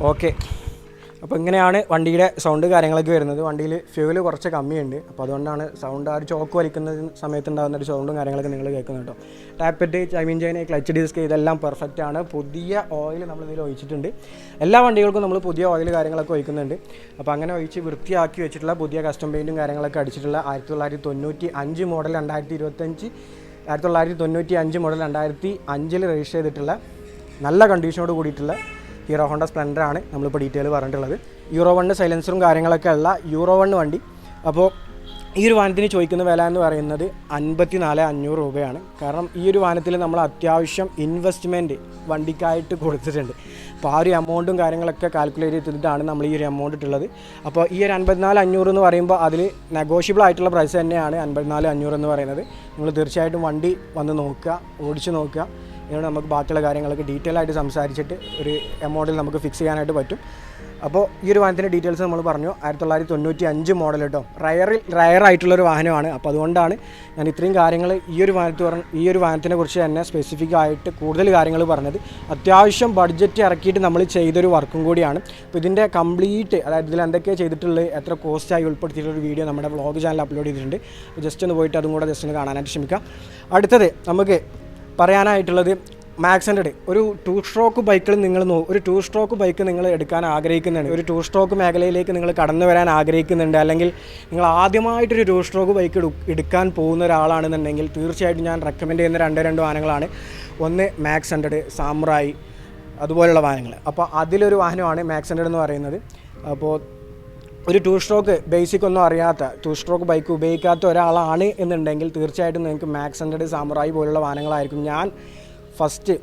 ഓക്കെ, അപ്പോൾ ഇങ്ങനെയാണ് വണ്ടിയുടെ സൗണ്ട് കാര്യങ്ങളൊക്കെ വരുന്നത്. വണ്ടിയിൽ ഫ്യൂല് കുറച്ച് കമ്മിയുണ്ട്. അപ്പോൾ അതുകൊണ്ടാണ് സൗണ്ട്, ആ ഒരു ചോക്ക് വലിക്കുന്ന സമയത്തുണ്ടാകുന്ന ഒരു സൗണ്ടും കാര്യങ്ങളൊക്കെ നിങ്ങൾ കേൾക്കുന്നത് കേട്ടോ. ടാപ്പറ്റ്, ചൈമിൻ ചെയിൻ, ക്ലച്ച് ഡിസ്ക് ഇതെല്ലാം പെർഫെക്റ്റ് ആണ്. പുതിയ ഓയിൽ നമ്മളിതിൽ ഒഴിച്ചിട്ടുണ്ട്. എല്ലാ വണ്ടികൾക്കും നമ്മൾ പുതിയ ഓയിൽ കാര്യങ്ങളൊക്കെ ഒഴിക്കുന്നുണ്ട്. അപ്പോൾ അങ്ങനെ ഒഴിച്ച് വൃത്തിയാക്കി വെച്ചിട്ടുള്ള പുതിയ കസ്റ്റം പെയിൻറ്റും കാര്യങ്ങളൊക്കെ അടിച്ചിട്ടുള്ള 1995 മോഡൽ 1995 മോഡൽ 2005 രജിസ്റ്റർ ചെയ്തിട്ടുള്ള നല്ല കണ്ടീഷനോട് കൂടിയിട്ടുള്ള ഹീറോ ഹോണ്ട സ്പ്ലെൻഡറാണ് നമ്മളിപ്പോൾ ഡീറ്റെയിൽ പറഞ്ഞിട്ടുള്ളത്. യൂറോ 1 സൈലൻസറും കാര്യങ്ങളൊക്കെ ഉള്ള യൂറോ 1 വണ്ടി. അപ്പോൾ ഈ ഒരു വാഹനത്തിന് ചോദിക്കുന്ന വില എന്ന് പറയുന്നത് 54,500 രൂപയാണ്. കാരണം ഈ ഒരു വാഹനത്തിൽ നമ്മൾ അത്യാവശ്യം ഇൻവെസ്റ്റ്മെൻറ്റ് വണ്ടിക്കായിട്ട് കൊടുത്തിട്ടുണ്ട്. അപ്പോൾ ആ ഒരു എമൗണ്ടും കാര്യങ്ങളൊക്കെ കാൽക്കുലേറ്റ് ചെയ്തിട്ടാണ് നമ്മൾ ഈ ഒരു എമൗണ്ട് ഇട്ടുള്ളത്. അപ്പോൾ ഈ ഒരു 54,500 എന്ന് പറയുമ്പോൾ അതിൽ നെഗോഷ്യബിൾ ആയിട്ടുള്ള പ്രൈസ് തന്നെയാണ് 54,500 എന്ന് പറയുന്നത്. നിങ്ങൾ തീർച്ചയായിട്ടും വണ്ടി വന്ന് നോക്കുക, ഓടിച്ച് നോക്കുക. ഇതിനോട് നമുക്ക് ബാക്കിയുള്ള കാര്യങ്ങളൊക്കെ ഡീറ്റെയിൽ ആയിട്ട് സംസാരിച്ചിട്ട് ഒരു എമൗണ്ടിൽ നമുക്ക് ഫിക്സ് ചെയ്യാനായിട്ട് പറ്റും. അപ്പോൾ ഈ ഒരു വാഹനത്തിൻ്റെ ഡീറ്റെയിൽസ് നമ്മൾ പറഞ്ഞു. 1995 മോഡൽ കേട്ടോ, റയറായിട്ടുള്ളൊരു വാഹനമാണ്. അപ്പോൾ അതുകൊണ്ടാണ് ഞാൻ ഇത്രയും കാര്യങ്ങൾ ഈ ഒരു വാഹനത്തിനെ കുറിച്ച് തന്നെ സ്പെസിഫിക് ആയിട്ട് കൂടുതൽ കാര്യങ്ങൾ പറഞ്ഞത്. അത്യാവശ്യം ബഡ്ജറ്റ് ഇറക്കിയിട്ട് നമ്മൾ ചെയ്തൊരു വർക്കും കൂടിയാണ്. അപ്പോൾ ഇതിൻ്റെ കംപ്ലീറ്റ്, അതായത് ഇതിൽ എന്തൊക്കെയാണ് ചെയ്തിട്ടുള്ളത്, എത്ര കോസ്റ്റായി ഉൾപ്പെടുത്തിയിട്ടുള്ളൊരു വീഡിയോ നമ്മുടെ വ്ളോഗ് ചാനൽ അപ്ലോഡ് ചെയ്തിട്ടുണ്ട്. ജസ്റ്റ് ഒന്ന് പോയിട്ട് അതും കൂടെ ജസ്റ്റ് ഒന്ന് കാണാനായിട്ട് ശ്രമിക്കാം. അടുത്തത് നമുക്ക് പറയാനായിട്ടുള്ളത് മാക്സ് 100. ഒരു 2 സ്ട്രോക്ക് ബൈക്കിൽ ഒരു 2 സ്ട്രോക്ക് ബൈക്ക് നിങ്ങൾ എടുക്കാൻ ആഗ്രഹിക്കുന്നുണ്ട്, ഒരു 2 സ്ട്രോക്ക് മേഖലയിലേക്ക് നിങ്ങൾ കടന്നു വരാൻ ആഗ്രഹിക്കുന്നുണ്ട്, അല്ലെങ്കിൽ നിങ്ങൾ ആദ്യമായിട്ടൊരു 2 സ്ട്രോക്ക് ബൈക്ക് എടുക്കാൻ പോകുന്ന ഒരാളാണെന്നുണ്ടെങ്കിൽ തീർച്ചയായിട്ടും ഞാൻ റെക്കമെൻഡ് ചെയ്യുന്ന രണ്ട് വാഹനങ്ങളാണ്. ഒന്ന് മാക്സ് 100, സാമുറായി, അതുപോലുള്ള വാഹനങ്ങൾ. അപ്പോൾ അതിലൊരു വാഹനമാണ് മാക്സ് 100 എന്ന് പറയുന്നത്. അപ്പോൾ ഒരു 2 സ്ട്രോക്ക് ബേസിക് ഒന്നും അറിയാത്ത 2 സ്ട്രോക്ക് ബൈക്ക് ഉപയോഗിക്കാത്ത ഒരാളാണ് എന്നുണ്ടെങ്കിൽ തീർച്ചയായിട്ടും നിങ്ങൾക്ക് മാക്സ് 100, സാമുറായി പോലുള്ള വാഹനങ്ങളായിരിക്കും ഞാൻ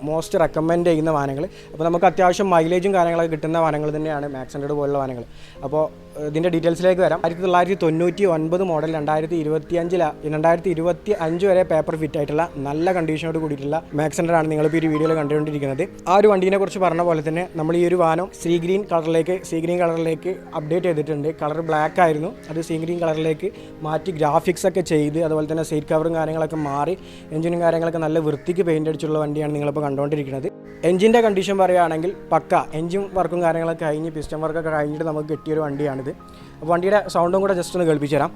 മോസ്റ്റ് റെക്കമെൻഡ് ചെയ്യുന്ന വാഹനങ്ങൾ. അപ്പോൾ നമുക്ക് അത്യാവശ്യം മൈലേജും കാര്യങ്ങളൊക്കെ കിട്ടുന്ന വാഹനങ്ങൾ തന്നെയാണ് മാക്സ് 100 പോലുള്ള വാഹനങ്ങൾ. അപ്പോൾ ഇതിൻ്റെ ഡീറ്റെയിൽസിലേക്ക് വരാം. 1999 മോഡൽ 2025 വരെ പേപ്പർ ഫിറ്റ് ആയിട്ടുള്ള നല്ല കണ്ടീഷനോട് കൂടിയിട്ടുള്ള മാക്സ് 100 ആണ് നിങ്ങളിപ്പോൾ ഈ വീഡിയോയിൽ കണ്ടുകൊണ്ടിരിക്കുന്നത്. ആ ഒരു വണ്ടീനെ കുറിച്ച് പറഞ്ഞ പോലെ തന്നെ നമ്മൾ ഈ ഒരു വാഹനം സീ ഗ്രീൻ കളറിലേക്ക് അപ്ഡേറ്റ് ചെയ്തിട്ടുണ്ട്. കളർ ബ്ലാക്ക് ആയിരുന്നു, അത് സീ ഗ്രീൻ കളറിലേക്ക് മാറ്റി ഗ്രാഫിക്സ് ഒക്കെ ചെയ്ത് അതുപോലെ തന്നെ സീറ്റ് കവറും കാര്യങ്ങളൊക്കെ മാറി എഞ്ചിനും കാര്യങ്ങളൊക്കെ നല്ല വൃത്തിക്ക് പെയിൻ്റ് അടിച്ചുള്ള വണ്ടിയാണ് നിങ്ങളിപ്പോൾ കണ്ടുകൊണ്ടിരിക്കുന്നത്. എഞ്ചിൻ്റെ കണ്ടീഷൻ പറയുകയാണെങ്കിൽ പക്ക എഞ്ചിൻ വർക്കും കാര്യങ്ങളൊക്കെ കഴിഞ്ഞ് പിസ്റ്റൺ വർക്കൊക്കെ കഴിഞ്ഞിട്ട് നമുക്ക് കിട്ടിയൊരു വണ്ടിയാണിത്. അപ്പോൾ വണ്ടിയുടെ സൗണ്ടും കൂടെ ജസ്റ്റ് ഒന്ന് കേൾപ്പിച്ചു തരാം.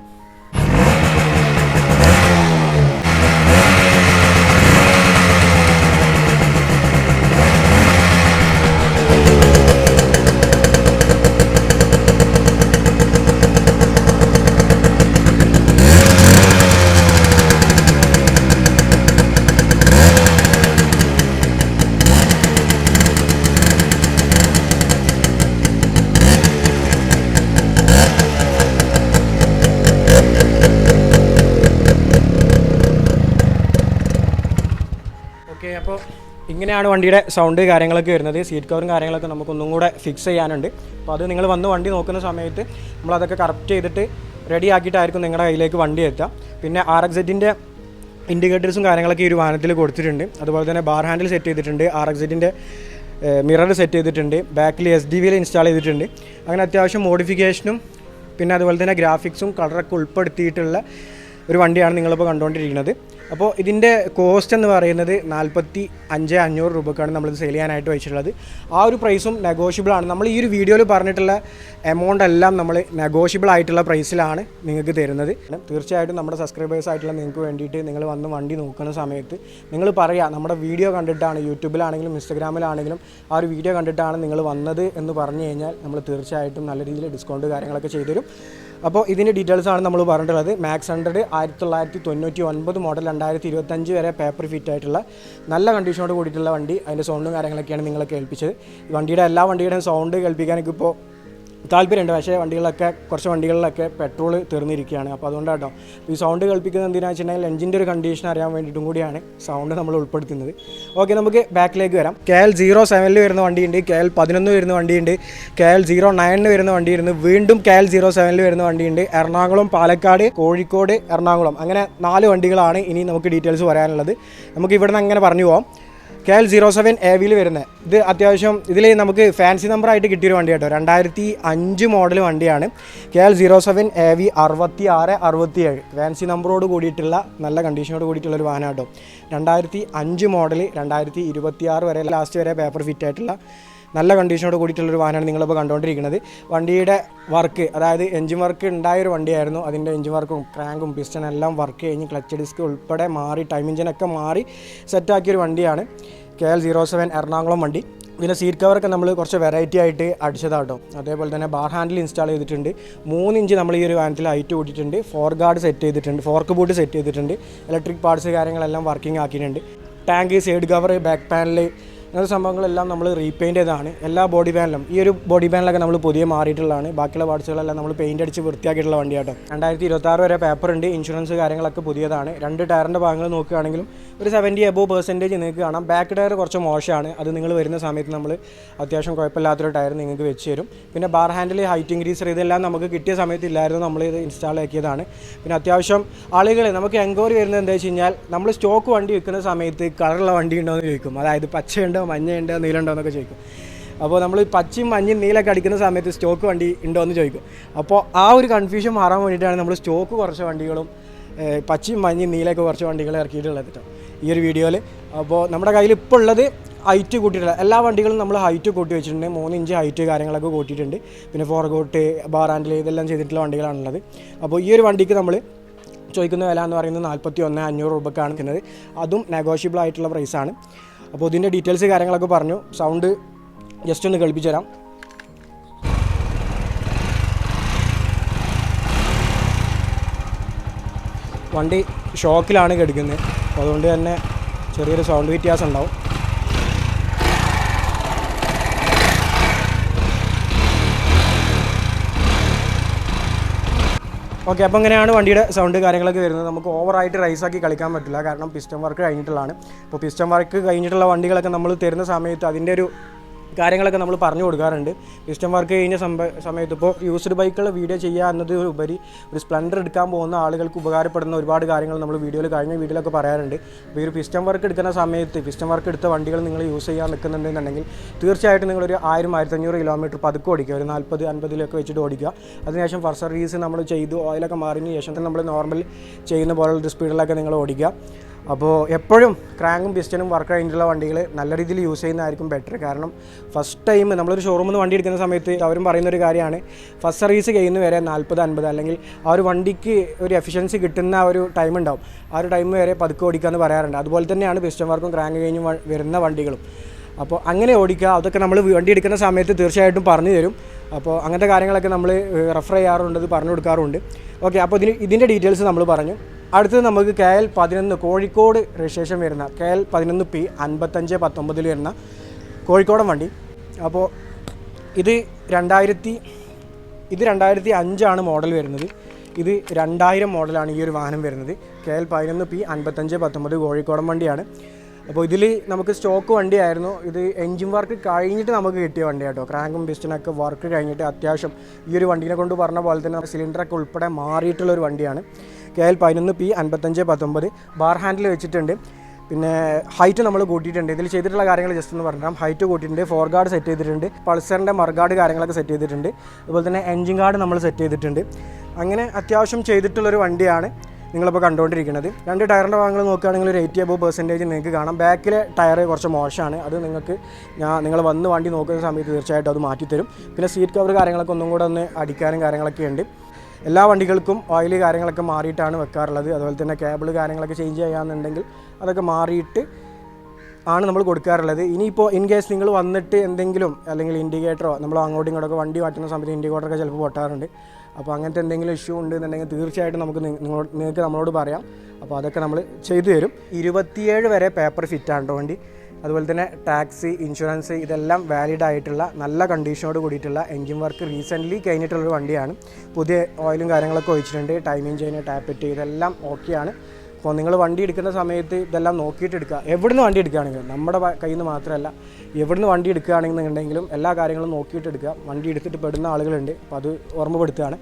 ഓക്കെ, അപ്പോൾ ഇങ്ങനെയാണ് വണ്ടിയുടെ സൗണ്ട് കാര്യങ്ങളൊക്കെ വരുന്നത്. സീറ്റ് കവറും കാര്യങ്ങളൊക്കെ നമുക്കൊന്നും കൂടെ ഫിക്സ് ചെയ്യാനുണ്ട്. അപ്പോൾ അത് നിങ്ങൾ വന്ന് വണ്ടി നോക്കുന്ന സമയത്ത് നമ്മളതൊക്കെ കറക്റ്റ് ചെയ്തിട്ട് റെഡി ആക്കിയിട്ടായിരിക്കും നിങ്ങളുടെ കയ്യിലേക്ക് വണ്ടി എത്തുക. പിന്നെ RXZൻ്റെ ഇൻഡിക്കേറ്റേഴ്സും കാര്യങ്ങളൊക്കെ ഈ ഒരു വാഹനത്തിൽ കൊടുത്തിട്ടുണ്ട്. അതുപോലെ തന്നെ ബാർ ഹാൻഡിൽ സെറ്റ് ചെയ്തിട്ടുണ്ട്. RXZൻ്റെ മിറർ സെറ്റ് ചെയ്തിട്ടുണ്ട്. ബാക്കിൽ SDVയിൽ ഇൻസ്റ്റാൾ ചെയ്തിട്ടുണ്ട്. അങ്ങനെ അത്യാവശ്യം മോഡിഫിക്കേഷനും പിന്നെ അതുപോലെ തന്നെ ഗ്രാഫിക്സും കളറൊക്കെ ഉൾപ്പെടുത്തിയിട്ടുള്ള ഒരു വണ്ടിയാണ് നിങ്ങളിപ്പോൾ കണ്ടുകൊണ്ടിരിക്കുന്നത്. അപ്പോൾ ഇതിൻ്റെ കോസ്റ്റ് എന്ന് പറയുന്നത് 45,500 രൂപക്കാണ് നമ്മളിത് സെയിൽ ചെയ്യാനായിട്ട് വെച്ചിട്ടുള്ളത്. ആ ഒരു പ്രൈസും നെഗോഷ്യബിളാണ്. നമ്മൾ ഈ ഒരു വീഡിയോയിൽ പറഞ്ഞിട്ടുള്ള എമൗണ്ട് എല്ലാം നമ്മൾ നെഗോഷ്യബിൾ ആയിട്ടുള്ള പ്രൈസിലാണ് നിങ്ങൾക്ക് തരുന്നത്. തീർച്ചയായിട്ടും നമ്മുടെ സബ്സ്ക്രൈബേഴ്സ് ആയിട്ടുള്ള നിങ്ങൾക്ക് വേണ്ടിയിട്ട് നിങ്ങൾ വന്ന് വണ്ടി നോക്കുന്ന സമയത്ത് നിങ്ങൾ പറയുക നമ്മുടെ വീഡിയോ കണ്ടിട്ടാണ്, യൂട്യൂബിലാണെങ്കിലും ഇൻസ്റ്റഗ്രാമിലാണെങ്കിലും ആ ഒരു വീഡിയോ കണ്ടിട്ടാണ് നിങ്ങൾ വന്നത് എന്ന് പറഞ്ഞു കഴിഞ്ഞാൽ നമ്മൾ തീർച്ചയായിട്ടും നല്ല രീതിയിൽ ഡിസ്കൗണ്ട് കാര്യങ്ങളൊക്കെ ചെയ്തുതരും. അപ്പോൾ ഇതിൻ്റെ ഡീറ്റെയിൽസാണ് നമ്മൾ പറഞ്ഞിട്ടുള്ളത്. മാക്സ് 100 1999 മോഡൽ 2025 വരെ പേപ്പർ ഫിറ്റ് ആയിട്ടുള്ള നല്ല കണ്ടീഷനോട് കൂടിയിട്ടുള്ള വണ്ടി. അതിൻ്റെ സൗണ്ടും കാര്യങ്ങളൊക്കെയാണ് നിങ്ങളെ കേൾപ്പിച്ചത്. ഈ വണ്ടിയുടെ എല്ലാ വണ്ടിയുടെയും സൗണ്ട് കേൾപ്പിക്കാനൊക്കെ ഇപ്പോൾ താല്പര്യമുണ്ട്. പക്ഷേ കുറച്ച് വണ്ടികളിലൊക്കെ പെട്രോൾ തീർന്നിരിക്കുകയാണ്. അപ്പോൾ അതുകൊണ്ടാട്ടോ ഈ സൗണ്ട് കേൾപ്പിക്കുന്നത് എന്തിനാണെന്ന് വെച്ചിട്ടുണ്ടെങ്കിൽ എഞ്ചിൻ്റെ ഒരു കണ്ടീഷൻ അറിയാൻ വേണ്ടിയിട്ടും കൂടിയാണ് സൗണ്ട് നമ്മൾ ഉൾപ്പെടുത്തുന്നത്. ഓക്കെ, നമുക്ക് ബാക്കിലേക്ക് വരാം. KL 07 വരുന്ന വണ്ടിയുണ്ട്, KL 11 വരുന്ന വണ്ടിയുണ്ട്, KL 09 വരുന്ന വണ്ടിയുണ്ട്, വീണ്ടും KL 07 വരുന്ന വണ്ടിയുണ്ട്. എറണാകുളം, പാലക്കാട്, കോഴിക്കോട്, എറണാകുളം, അങ്ങനെ 4 വണ്ടികളാണ് ഇനി നമുക്ക് ഡീറ്റെയിൽസ് പറയാനുള്ളത്. നമുക്ക് ഇവിടെ നിന്ന് അങ്ങനെ പറഞ്ഞു പോകാം. KL 07 AVയിൽ വരുന്നത് ഇത് അത്യാവശ്യം ഇതിൽ നമുക്ക് ഫാൻസി നമ്പറായിട്ട് കിട്ടിയൊരു വണ്ടി കേട്ടോ. 2005 മോഡൽ വണ്ടിയാണ്. KL 07 AV 6667 ഫാൻസി നമ്പറോട് കൂടിയിട്ടുള്ള നല്ല കണ്ടീഷനോട് കൂടിയിട്ടുള്ളൊരു വാഹനം കേട്ടോ. 2005 മോഡൽ 2026 വരെ ലാസ്റ്റ് വരെ പേപ്പർ ഫിറ്റ് ആയിട്ടുള്ള നല്ല കണ്ടീഷനോട് കൂടിയിട്ടുള്ളൊരു വാഹനമാണ് നിങ്ങളിപ്പോൾ കണ്ടുകൊണ്ടിരിക്കുന്നത്. വണ്ടിയുടെ വർക്ക്, അതായത് എഞ്ചിൻ വർക്ക് ഉണ്ടായൊരു വണ്ടിയായിരുന്നു. അതിൻ്റെ എഞ്ചിൻ വർക്കും ക്രാങ്കും പിസ്റ്റൺ എല്ലാം വർക്ക് കഴിഞ്ഞ് ക്ലച്ച് ഡിസ്ക് ഉൾപ്പെടെ മാറി ടൈം എഞ്ചിനൊക്കെ മാറി സെറ്റാക്കിയൊരു വണ്ടിയാണ് KL 07 എറണാകുളം വണ്ടി. ഇതിൻ്റെ സീറ്റ് കവറൊക്കെ നമ്മൾ കുറച്ച് വെറൈറ്റി ആയിട്ട് അടിച്ചതാട്ടോ. അതേപോലെ തന്നെ ബാർ ഹാൻഡിൽ ഇൻസ്റ്റാൾ ചെയ്തിട്ടുണ്ട്. 3 ഇഞ്ച് നമ്മൾ ഈ ഒരു വാഹനത്തിൽ ഹൈറ്റ് കൂട്ടിയിട്ടുണ്ട്. ഫോർക്ക് സെറ്റ് ചെയ്തിട്ടുണ്ട്, ഫോർക്ക് ബൂട്ട് സെറ്റ് ചെയ്തിട്ടുണ്ട്. ഇലക്ട്രിക് പാർട്സ് കാര്യങ്ങളെല്ലാം വർക്കിംഗ് ആക്കിയിട്ടുണ്ട്. Tank, side cover, back panel, അങ്ങനത്തെ സംഭവങ്ങളെല്ലാം നമ്മൾ റീപെയിൻ്റ് ചെയ്തതാണ്. എല്ലാ ബോഡി പാനലും ഈ ഒരു ബോഡി പാനലൊക്കെ നമ്മൾ പുതിയ മാറിയിട്ടുള്ളതാണ്. ബാക്കിയുള്ള പാർട്സുകളെല്ലാം നമ്മൾ പെയിൻ്റ് അടിച്ച് വൃത്തിയാക്കിയിട്ടുള്ള വണ്ടിയാട്ടോ. 2026 വരെ പേപ്പർ ഉണ്ട്. ഇൻഷുറൻസ് കാര്യങ്ങളൊക്കെ പുതിയതാണ്. 2 ടയറിൻ്റെ ഭാഗങ്ങൾ നോക്കുകയാണെങ്കിലും ഒരു 70% നിങ്ങൾക്ക് കാണാം. ബാക്ക് ടയർ കുറച്ച് മോശമാണ്. അത് നിങ്ങൾ വരുന്ന സമയത്ത് നമ്മൾ അത്യാവശ്യം കുഴപ്പമില്ലാത്തൊരു ടയർ നിങ്ങൾക്ക് വെച്ച് തരും. പിന്നെ ബാർ ഹാൻഡിൽ, ഹൈറ്റ് ഇൻക്രീസർ, ഇതെല്ലാം നമുക്ക് കിട്ടിയ സമയത്ത് ഇല്ലായിരുന്നു, നമ്മൾ ഇത് ഇൻസ്റ്റാൾ ആക്കിയതാണ്. പിന്നെ അത്യാവശ്യം ആളുകൾ നമുക്ക് എൻക്വയറി വരുന്നത് എന്താ വെച്ച് കഴിഞ്ഞാൽ നമ്മൾ സ്റ്റോക്ക് വണ്ടി വെക്കുന്ന സമയത്ത് കളറുള്ള വണ്ടി ഉണ്ടോ എന്ന് ചോദിക്കും. അതായത് പച്ചയുണ്ടോ, മഞ്ഞയുണ്ടോ, നീലുണ്ടോ എന്നൊക്കെ ചോദിക്കും. അപ്പോൾ നമ്മൾ പച്ചയും മഞ്ഞയും നീലൊക്കെ അടിക്കുന്ന സമയത്ത് സ്റ്റോക്ക് വണ്ടി ഉണ്ടോ എന്ന് ചോദിക്കും. അപ്പോൾ ആ ഒരു കൺഫ്യൂഷൻ മാറാൻ വേണ്ടിയിട്ടാണ് നമ്മൾ സ്റ്റോക്ക് കുറച്ച് വണ്ടികളും പച്ചയും മഞ്ഞയും നീലൊക്കെ കുറച്ച് വണ്ടികൾ ഇറക്കിയിട്ടുള്ളത് കേട്ടോ ഈ ഒരു വീഡിയോയിൽ. അപ്പോൾ നമ്മുടെ കയ്യിൽ ഇപ്പോൾ ഉള്ളത് ഹൈറ്റ് കൂട്ടിയിട്ടുള്ള എല്ലാ വണ്ടികളും നമ്മൾ ഹൈറ്റ് കൂട്ടി വെച്ചിട്ടുണ്ട്. 3 ഇഞ്ച് ഹൈറ്റ് കാര്യങ്ങളൊക്കെ കൂട്ടിയിട്ടുണ്ട്. പിന്നെ ഫോർഗോട്ട്, ബാർ ഹാൻഡിൽ ഇതെല്ലാം ചെയ്തിട്ടുള്ള വണ്ടികളാണുള്ളത്. അപ്പോൾ ഈ ഒരു വണ്ടിക്ക് നമ്മൾ ചോദിക്കുന്ന വില എന്ന് പറയുന്നത് 41,500 രൂപക്കാണ് നിൽക്കുന്നത്. അതും നെഗോഷ്യബിൾ ആയിട്ടുള്ള പ്രൈസാണ്. അപ്പോൾ ഇതിൻ്റെ ഡീറ്റെയിൽസ് കാര്യങ്ങളൊക്കെ പറഞ്ഞു. സൗണ്ട് ജസ്റ്റ് ഒന്ന് കേൾപ്പിച്ചു തരാം. വണ്ടി ഷോക്കിലാണ് കിടക്കുന്നത്. അപ്പോൾ അതുകൊണ്ട് തന്നെ ചെറിയൊരു സൗണ്ട് വ്യത്യാസം ഉണ്ടാവും. ഓക്കെ, അപ്പോൾ അങ്ങനെയാണ് വണ്ടിയുടെ സൗണ്ട് കാര്യങ്ങളൊക്കെ വരുന്നത്. നമുക്ക് ഓവറായിട്ട് റൈസാക്കി കളിക്കാൻ പറ്റില്ല, കാരണം പിസ്റ്റൺ വർക്ക് കഴിഞ്ഞിട്ടുള്ളതാണ്. അപ്പോൾ പിസ്റ്റൺ വർക്ക് കഴിഞ്ഞിട്ടുള്ള വണ്ടികളൊക്കെ നമ്മൾ തരുന്ന സമയത്ത് അതിൻ്റെ ഒരു കാര്യങ്ങളൊക്കെ നമ്മൾ പറഞ്ഞു കൊടുക്കാറുണ്ട്. പിസ്റ്റൺ വർക്ക് കഴിഞ്ഞ സമയത്ത് ഇപ്പോൾ യൂസ്ഡ് ബൈക്കുകൾ വീഡിയോ ചെയ്യുക എന്നതിലുപരി ഒരു സ്പ്ലെൻഡർ എടുക്കാൻ പോകുന്ന ആളുകൾക്ക് ഉപകാരപ്പെടുന്ന ഒരുപാട് കാര്യങ്ങൾ നമ്മൾ കഴിഞ്ഞ വീഡിയോയിലൊക്കെ പറയാറുണ്ട്. അപ്പോൾ ഈ ഒരു പിസ്റ്റൺ വർക്ക് എടുക്കുന്ന സമയത്ത് പിസ്റ്റൺ വർക്ക് എടുത്ത വണ്ടികൾ നിങ്ങൾ യൂസ് ചെയ്യാൻ നിൽക്കുന്നുണ്ടെന്നുണ്ടെങ്കിൽ തീർച്ചയായിട്ടും നിങ്ങളൊരു 1000-1500 കിലോമീറ്റർ പതുക്കെ ഓടിക്കുക, ഒരു 40-50 വെച്ചിട്ട് ഓടിക്കുക. അതിനുശേഷം ഫസ്റ്റ് സർവീസ് നമ്മൾ ചെയ്തു ഓയിലൊക്കെ മാറിയതിന് ശേഷം നമ്മൾ നോർമൽ ചെയ്യുന്ന പോലുള്ള സ്പീഡിലൊക്കെ നിങ്ങൾ ഓടിക്കുക. അപ്പോൾ എപ്പോഴും ക്രാങ്കും പിസ്റ്റനും വർക്ക് കഴിഞ്ഞിട്ടുള്ള വണ്ടികൾ നല്ല രീതിയിൽ യൂസ് ചെയ്യുന്നതായിരിക്കും ബെറ്റർ. കാരണം ഫസ്റ്റ് ടൈം നമ്മളൊരു ഷോറൂമിൽ നിന്ന് വണ്ടി എടുക്കുന്ന സമയത്ത് അവരും പറയുന്നൊരു കാര്യമാണ്, ഫസ്റ്റ് സർവീസ് കഴിയുന്ന വരെ 40-50 അല്ലെങ്കിൽ ആ ഒരു വണ്ടിക്ക് ഒരു എഫിഷ്യൻസി കിട്ടുന്ന ഒരു ടൈം ഉണ്ടാവും. ആ ഒരു ടൈം വരെ പതുക്കെ ഓടിക്കാമെന്ന് പറയാറുണ്ട്. അതുപോലെ തന്നെയാണ് പിസ്റ്റൺ വർക്കും ക്രാങ്ക് കഴിഞ്ഞ് വരുന്ന വണ്ടികളും. അപ്പോൾ അങ്ങനെ ഓടിക്കുക. അതൊക്കെ നമ്മൾ വണ്ടി എടുക്കുന്ന സമയത്ത് തീർച്ചയായിട്ടും പറഞ്ഞു തരും. അപ്പോൾ അങ്ങനത്തെ കാര്യങ്ങളൊക്കെ നമ്മൾ റെഫർ ചെയ്യാറുണ്ട്, പറഞ്ഞു കൊടുക്കാറുണ്ട്. ഓക്കെ, അപ്പോൾ ഇതിൻ്റെ ഡീറ്റെയിൽസ് നമ്മൾ പറഞ്ഞു. അടുത്തത് നമുക്ക് KL 11 കോഴിക്കോട് രജിസ്ട്രേഷൻ വരുന്ന KL 11P 5519 വരുന്ന കോഴിക്കോടൻ വണ്ടി. അപ്പോൾ ഇത് 2005 മോഡൽ വരുന്നത്. ഇത് 2000 മോഡലാണ് ഈ ഒരു വാഹനം വരുന്നത്. KL 11P 5519 കോഴിക്കോടൻ വണ്ടിയാണ്. അപ്പോൾ ഇതിൽ നമുക്ക് സ്റ്റോക്ക് വണ്ടിയായിരുന്നു. ഇത് എൻജിൻ വർക്ക് കഴിഞ്ഞിട്ട് നമുക്ക് കിട്ടിയ വണ്ടിയാണ് കേട്ടോ. ക്രാങ്കും പിസ്റ്റനൊക്കെ വർക്ക് കഴിഞ്ഞിട്ട് അത്യാവശ്യം ഈ ഒരു വണ്ടീനെ കൊണ്ട് പറഞ്ഞ പോലെ തന്നെ സിലിണ്ടറൊക്കെ ഉൾപ്പെടെ മാറിയിട്ടുള്ളൊരു വണ്ടിയാണ്. KL 11P 5519 ബാർ ഹാൻഡിൽ വെച്ചിട്ടുണ്ട്. പിന്നെ ഹൈറ്റ് നമ്മൾ കൂട്ടിയിട്ടുണ്ട്. ഇതിൽ ചെയ്തിട്ടുള്ള കാര്യങ്ങൾ ജസ്റ്റ് ഒന്ന് പറഞ്ഞാൽ ഹൈറ്റ് കൂട്ടിയിട്ടുണ്ട്, ഫോർ ഗാർഡ് സെറ്റ് ചെയ്തിട്ടുണ്ട്, പൾസറിൻ്റെ മർഗാർഡ് കാര്യങ്ങളൊക്കെ സെറ്റ് ചെയ്തിട്ടുണ്ട്. അതുപോലെ തന്നെ എൻജിൻ ഗാർഡ് നമ്മൾ സെറ്റ് ചെയ്തിട്ടുണ്ട്. അങ്ങനെ അത്യാവശ്യം ചെയ്തിട്ടുള്ളൊരു വണ്ടിയാണ് നിങ്ങളിപ്പോൾ കണ്ടുകൊണ്ടിരിക്കുന്നത്. 2 ടയറിൻ്റെ ഭാഗങ്ങൾ നോക്കുകയാണെങ്കിൽ ഒരു 80% നിങ്ങൾക്ക് കാണാം. ബാക്കിലെ ടയർ കുറച്ച് മോശമാണ്. അത് നിങ്ങൾ വന്ന് വണ്ടി നോക്കുന്ന സമയത്ത് തീർച്ചയായിട്ടും അത് മാറ്റിത്തരും. പിന്നെ സീറ്റ് കവർ കാര്യങ്ങളൊക്കെ ഒന്നും കൂടെ ഒന്ന് അടിക്കാനും കാര്യങ്ങളൊക്കെ ഉണ്ട്. എല്ലാ വണ്ടികൾക്കും ഓയിൽ കാര്യങ്ങളൊക്കെ മാറിയിട്ടാണ് വെക്കാറുള്ളത്. അതുപോലെ തന്നെ കേബിൾ കാര്യങ്ങളൊക്കെ ചേഞ്ച് ചെയ്യാമെന്നുണ്ടെങ്കിൽ അതൊക്കെ മാറിയിട്ട് ആണ് നമ്മൾ കൊടുക്കാറുള്ളത്. ഇനിയിപ്പോൾ ഇൻ കേസ് നിങ്ങൾ വന്നിട്ട് എന്തെങ്കിലും അല്ലെങ്കിൽ ഇൻഡിക്കേറ്ററോ നമ്മൾ അങ്ങോട്ടും ഇങ്ങോട്ടൊക്കെ വണ്ടി മാറ്റുന്ന സമയത്ത് ഇൻഡിക്കേറ്ററൊക്കെ ചിലപ്പോൾ പൊട്ടാറുണ്ട്. അപ്പോൾ അങ്ങനത്തെ എന്തെങ്കിലും ഇഷ്യൂ ഉണ്ടെന്നുണ്ടെങ്കിൽ തീർച്ചയായിട്ടും നിങ്ങൾക്ക് നമ്മളോട് പറയാം. അപ്പോൾ അതൊക്കെ നമ്മൾ ചെയ്തു തരും. 27 വരെ പേപ്പർ ഫിറ്റാണ് വണ്ടി. അതുപോലെ തന്നെ ടാക്സി, ഇൻഷുറൻസ് ഇതെല്ലാം വാലിഡ് ആയിട്ടുള്ള നല്ല കണ്ടീഷനോട് കൂടിയിട്ടുള്ള എൻജിൻ വർക്ക് റീസെൻ്റ്ലി കഴിഞ്ഞിട്ടുള്ളൊരു വണ്ടിയാണ്. പുതിയ ഓയിലും കാര്യങ്ങളൊക്കെ ഒഴിച്ചിട്ടുണ്ട്. ടൈമിംഗ് ചെയിൻ, ടാപ്പറ്റ് ഇതെല്ലാം ഓക്കെയാണ്. അപ്പോൾ നിങ്ങൾ വണ്ടി എടുക്കുന്ന സമയത്ത് ഇതെല്ലാം നോക്കിയിട്ട് എടുക്കുക. എവിടുന്ന് വണ്ടി എടുക്കുകയാണെങ്കിലും, നമ്മുടെ കയ്യിൽ നിന്ന് മാത്രമല്ല, എവിടുന്ന് വണ്ടി എടുക്കുകയാണെന്നുണ്ടെങ്കിലും എല്ലാ കാര്യങ്ങളും നോക്കിയിട്ട് എടുക്കുക. വണ്ടി എടുത്തിട്ട് പെടുന്ന ആളുകളുണ്ട്, അപ്പോൾ അത് ഓർമ്മപ്പെടുത്തുകയാണ്.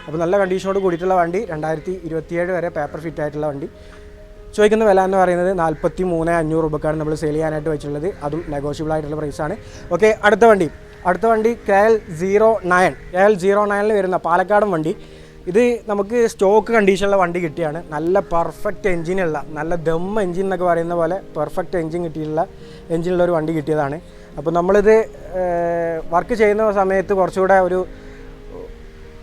അപ്പോൾ നല്ല കണ്ടീഷനോട് കൂടിയിട്ടുള്ള വണ്ടി, 2027 വരെ പേപ്പർ ഫിറ്റ് ആയിട്ടുള്ള വണ്ടി. ചോദിക്കുന്ന വില എന്ന് പറയുന്നത് 43,500 രൂപക്കാണ് നമ്മൾ സെയിൽ ചെയ്യാനായിട്ട് വെച്ചിട്ടുള്ളത്. അതും നെഗോഷ്യബിൾ ആയിട്ടുള്ള പ്രൈസാണ്. ഓക്കെ, അടുത്ത വണ്ടി KL 09 വരുന്ന പാലക്കാടൻ വണ്ടി. ഇത് നമുക്ക് സ്റ്റോക്ക് കണ്ടീഷനുള്ള വണ്ടി കിട്ടിയാണ്. നല്ല പെർഫെക്റ്റ് എൻജിനുള്ള, നല്ല ദം എൻജിൻ എന്നൊക്കെ പറയുന്ന പോലെ പെർഫെക്റ്റ് എൻജിൻ എൻജിനുള്ള ഒരു വണ്ടി കിട്ടിയതാണ്. അപ്പോൾ നമ്മളിത് വർക്ക് ചെയ്യുന്ന സമയത്ത്